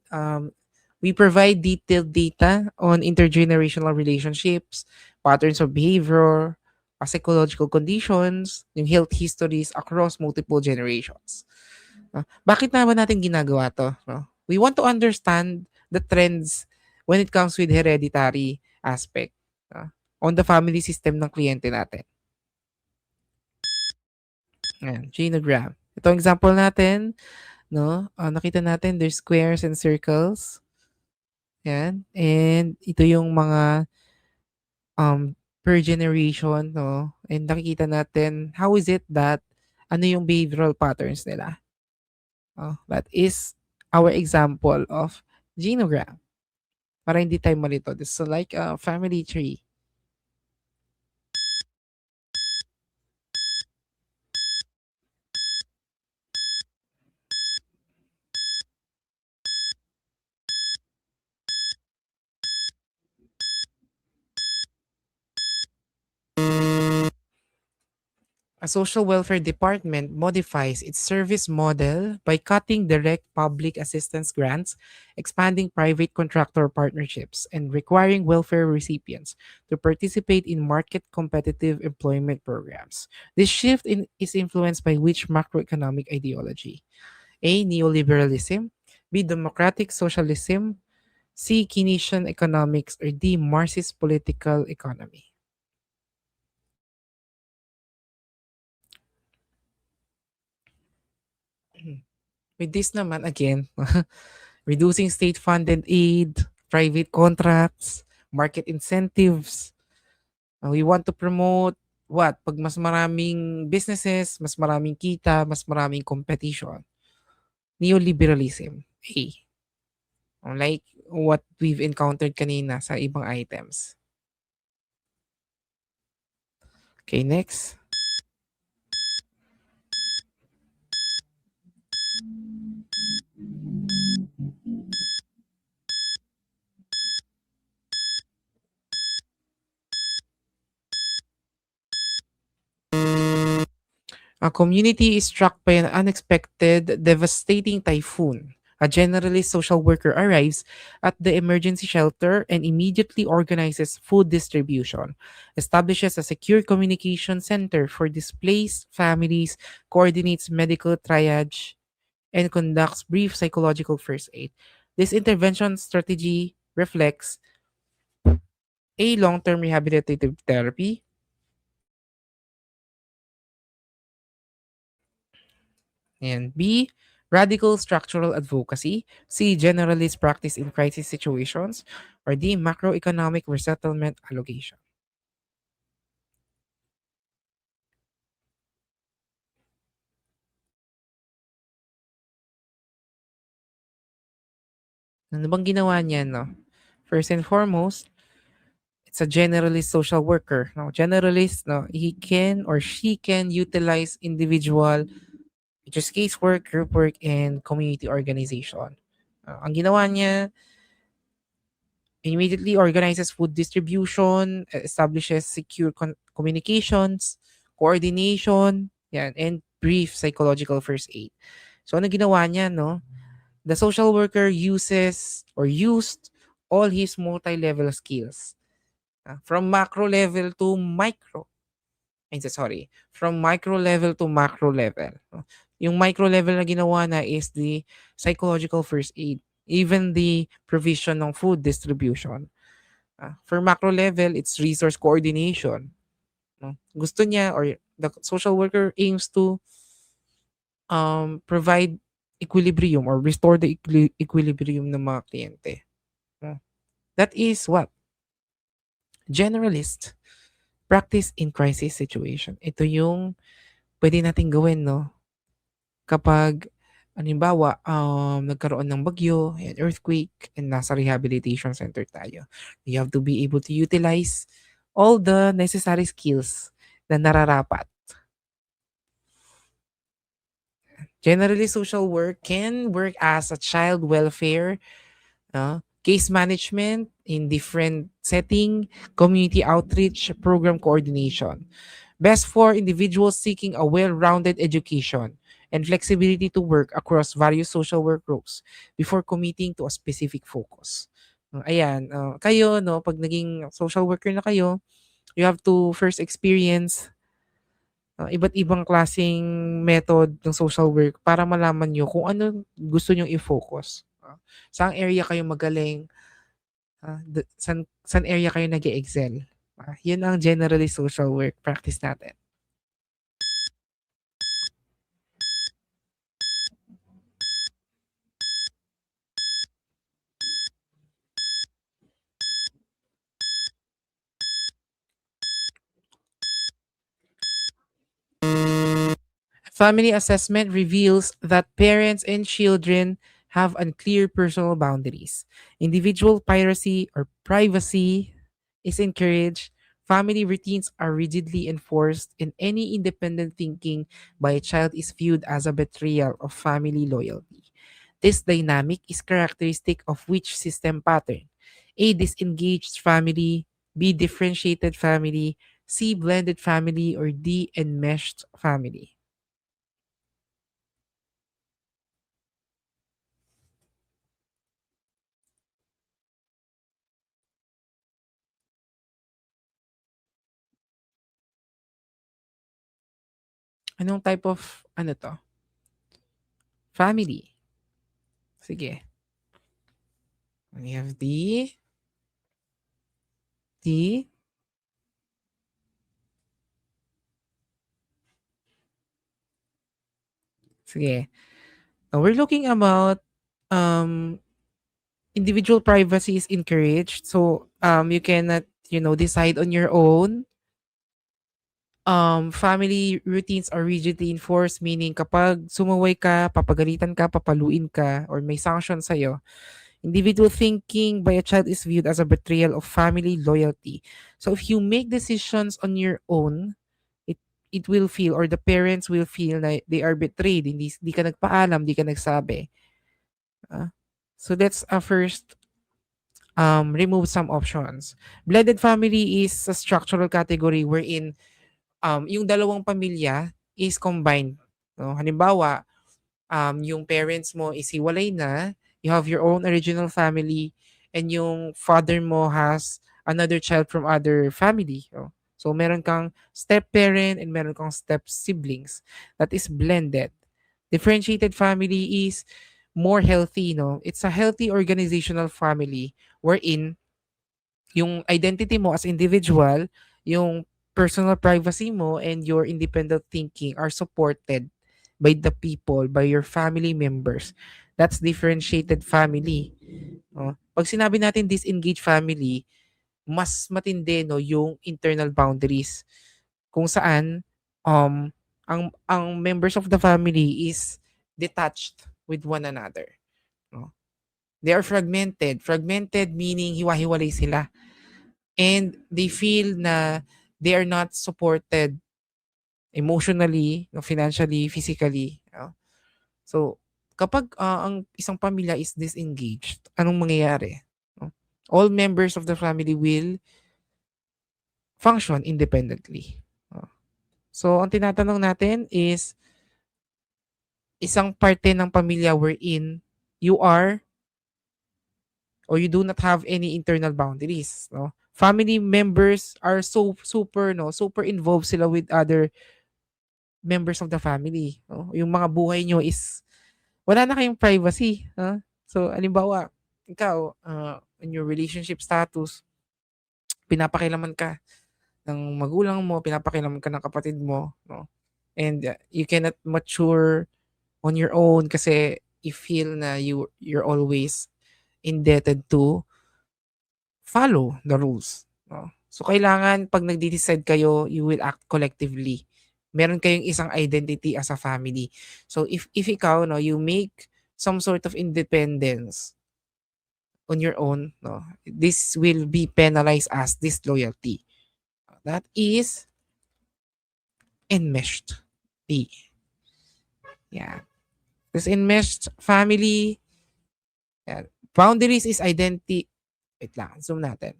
we provide detailed data on intergenerational relationships, patterns of behavior, psychological conditions, yung health histories across multiple generations. No? Bakit naman natin ginagawa to? No? We want to understand the trends when it comes with hereditary aspect, on the family system ng kliyente natin. Ayan, genogram. Ito ang example natin, no? Nakita natin there's squares and circles. Yan. And ito yung mga per generation, no? And nakikita natin how is it that ano yung behavioral patterns nila. That is our example of genogram. Para hindi tayo malito. This is like a family tree. A social welfare department modifies its service model by cutting direct public assistance grants, expanding private contractor partnerships, and requiring welfare recipients to participate in market competitive employment programs. This shift is influenced by which macroeconomic ideology? A. Neoliberalism, B. Democratic socialism, C. Keynesian economics, or D. Marxist political economy. With this naman, again, reducing state-funded aid, private contracts, market incentives. We want to promote what? Pag mas maraming businesses, mas maraming kita, mas maraming competition. Neoliberalism. A. Like what we've encountered kanina sa ibang items. Okay, next. A community is struck by an unexpected, devastating typhoon. A generalist social worker arrives at the emergency shelter and immediately organizes food distribution, establishes a secure communication center for displaced families, coordinates medical triage, and conducts brief psychological first aid. This intervention strategy reflects A. Long-term rehabilitative therapy, and B. Radical structural advocacy, C. Generalist practice in crisis situations, or D. Macroeconomic resettlement allocation. Ano bang ginawa niya, no? First and foremost, it's a generalist social worker. No, generalist, no, he can or she can utilize individual, which is casework, group work, and community organization. Ang ginawa niya, immediately organizes food distribution, establishes secure communications, coordination, yan, and brief psychological first aid. So ano ginawa niya, no? The social worker uses or used all his multi-level skills. From macro level to micro. Sorry. From micro level to macro level. Yung micro level na ginawa na is the psychological first aid. Even the provision ng food distribution. For macro level, it's resource coordination. No? Gusto niya or the social worker aims to provide equilibrium or restore the equilibrium ng mga kliyente. No? That is what? Generalist practice in crisis situation. Ito yung pwede nating gawin, no? Kapag, halimbawa, nagkaroon ng bagyo, and earthquake, and nasa rehabilitation center tayo. You have to be able to utilize all the necessary skills na nararapat. Generally, social work can work as a child welfare, case management in different setting, community outreach, program coordination. Best for individuals seeking a well-rounded education and flexibility to work across various social work roles before committing to a specific focus. Ayan, kayo, no, pag naging social worker na kayo, you have to first experience iba't ibang klaseng method ng social work para malaman nyo kung ano gusto nyong i-focus. Saang area kayo magaling, san area kayo nag excel. Yun ang generally social work practice natin. Family assessment reveals that parents and children have unclear personal boundaries. Individual piracy or privacy is encouraged. Family routines are rigidly enforced, and any independent thinking by a child is viewed as a betrayal of family loyalty. This dynamic is characteristic of which system pattern? A. Disengaged family, B. Differentiated family, C. Blended family, or D. Enmeshed family. Anong type of ano 'to, family? Sige. We have D, sige. Now we're looking about um individual privacy is encouraged. So you cannot, decide on your own. Family routines are rigidly enforced, meaning kapag sumuway ka, papagalitan ka, papaluin ka, or may sanction sa'yo, individual thinking by a child is viewed as a betrayal of family loyalty. So if you make decisions on your own, it it will feel, or the parents will feel na they are betrayed. Hindi ka nagpaalam, hindi ka nagsabi. Ah, so that's a first, remove some options. Blended family is a structural category wherein yung dalawang pamilya is combined. No? Halimbawa, yung parents mo is hiwalay na, you have your own original family, and yung father mo has another child from other family. No? So meron kang step parent and meron kang step siblings. That is blended. Differentiated family is more healthy, no? It's a healthy organizational family wherein yung identity mo as individual, yung personal privacy mo and your independent thinking are supported by the people, by your family members. That's differentiated family. No? Pag sinabi natin disengaged family, mas matindi no yung internal boundaries kung saan ang members of the family is detached with one another. No? They are fragmented. Fragmented meaning hiwa-hiwalay sila. And they feel na they are not supported emotionally, no, financially, physically. No? So, kapag ang isang pamilya is disengaged, anong mangyayari? No? All members of the family will function independently. No? So, ang tinatanong natin is isang parte ng pamilya wherein you are or you do not have any internal boundaries. No? Family members are so super, no, super involved sila with other members of the family. No? Yung mga buhay nyo is wala na kayong privacy. So, alimbawa, ikaw, in your relationship status, pinapakilaman ka ng magulang mo, pinapakilaman ka ng kapatid mo, no? And you cannot mature on your own kasi you feel na you're always indebted to follow the rules. No? So, kailangan pag nagde-decide kayo, you will act collectively. Meron kayong isang identity as a family. So, if ikaw, no, you make some sort of independence on your own, no, this will be penalized as disloyalty. That is enmeshed. D. Yeah. This enmeshed family, yeah. Boundaries is identity. Wait lang, zoom natin.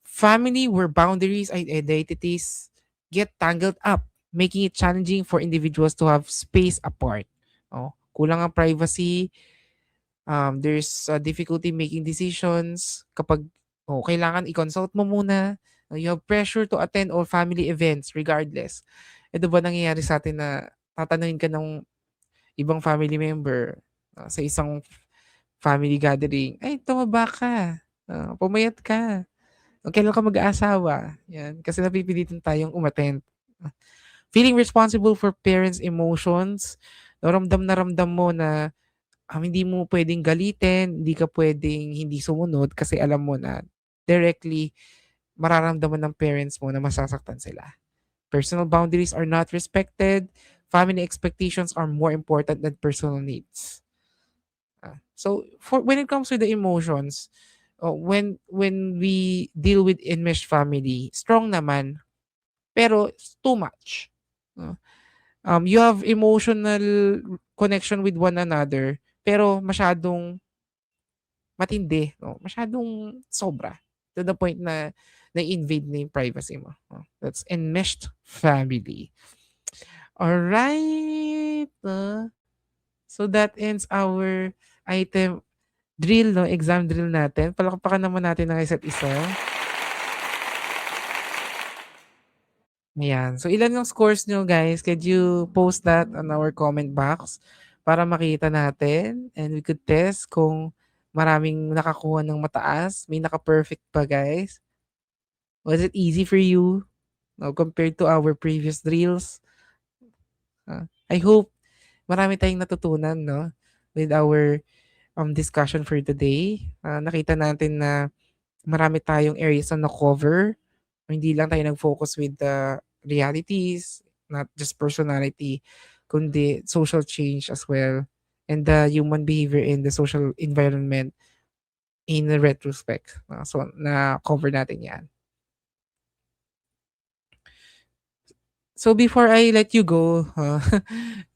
Family where boundaries and identities get tangled up, making it challenging for individuals to have space apart. Oh, kulang ang privacy, there's a difficulty making decisions kapag kailangan i-consult mo muna. You have pressure to attend all family events regardless. Ito ba nangyayari sa atin na tatanungin ka ng ibang family member sa isang family gathering, ay, tumaba ka, pumayat ka, kailan ka mag-aasawa? Yan, kasi napipilitan tayong umattend. Feeling responsible for parents' emotions, ramdam na ramdam mo na hindi mo pwedeng galitin, hindi ka pwedeng hindi sumunod kasi alam mo na directly mararamdaman ng parents mo na masasaktan sila. Personal boundaries are not respected. Family expectations are more important than personal needs. So for when it comes to the emotions, when we deal with enmeshed family, strong naman, pero it's too much. Uh, you have emotional connection with one another, pero masyadong matindi, no? Masyadong sobra to the point na na-invade na yung privacy mo. That's enmeshed family. Alright. So that ends our item drill, no? Exam drill natin. Palakpakan naman natin ng isa't isa. Ayan. So ilan yung scores nyo guys? Could you post that on our comment box para makita natin and we could test kung maraming nakakuha ng mataas. May naka-perfect pa guys. Was it easy for you, no, compared to our previous drills? I hope marami tayong natutunan, no? With our discussion for today. Nakita natin na marami tayong areas na na-cover. Hindi lang tayo nag-focus with the realities, not just personality, kundi social change as well, and the human behavior in the social environment in retrospect. So, na-cover natin yan. So before I let you go,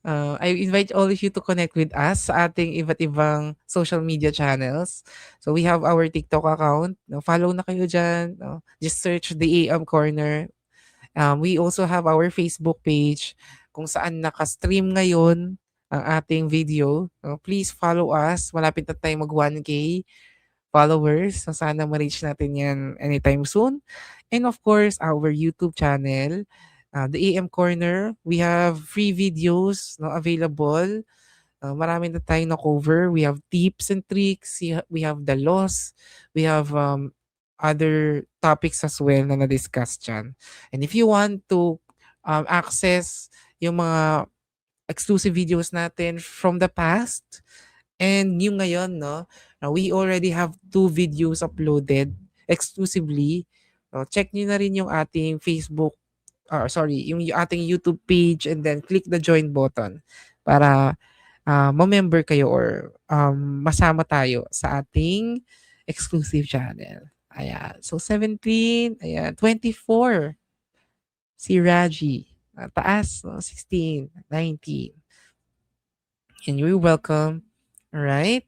I invite all of you to connect with us sa ating iba't ibang social media channels. So we have our TikTok account. No, follow na kayo dyan. No? Just search the AM Corner. We also have our Facebook page kung saan naka-stream ngayon ang ating video. No? Please follow us. Malapit na tayo mag 1K followers. So sana ma-reach natin yan anytime soon. And of course, our YouTube channel, the AM Corner. We have free videos no, available. Marami na tayong na-cover. We have tips and tricks. We have the laws. We have other topics as well na na-discuss dyan. And if you want to access yung mga exclusive videos natin from the past, and yung ngayon, no, we already have 2 videos uploaded exclusively. No, check nyo na rin yung ating Facebook, yung ating YouTube page, and then click the join button para ma-member kayo or masama tayo sa ating exclusive channel. Ayan. So 17, ayan, 24 si Raji. Taas, no? 16, 19. And you're welcome. All right.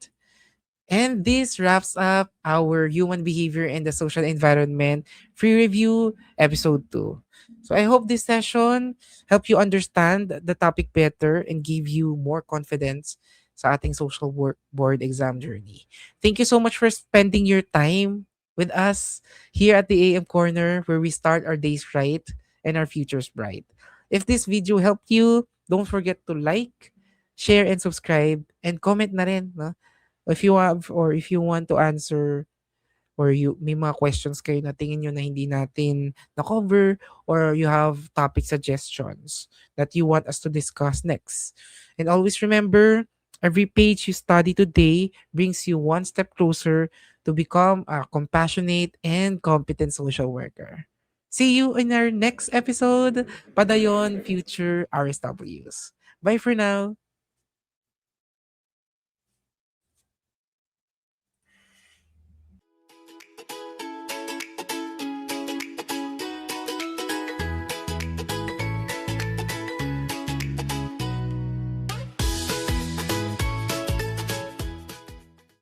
And this wraps up our human behavior and the social environment free review episode 2. So I hope this session help you understand the topic better and give you more confidence sa ating social work board exam journey. Thank you so much for spending your time with us here at the AM Corner where we start our days right and our futures bright. If this video helped you, don't forget to like, share, and subscribe, and comment na rin, no? If you have or if you want to answer or may mga questions kayo na tingin nyo na hindi natin na-cover or you have topic suggestions that you want us to discuss next. And always remember, every page you study today brings you one step closer to become a compassionate and competent social worker. See you in our next episode. Padayon Future RSWs. Bye for now.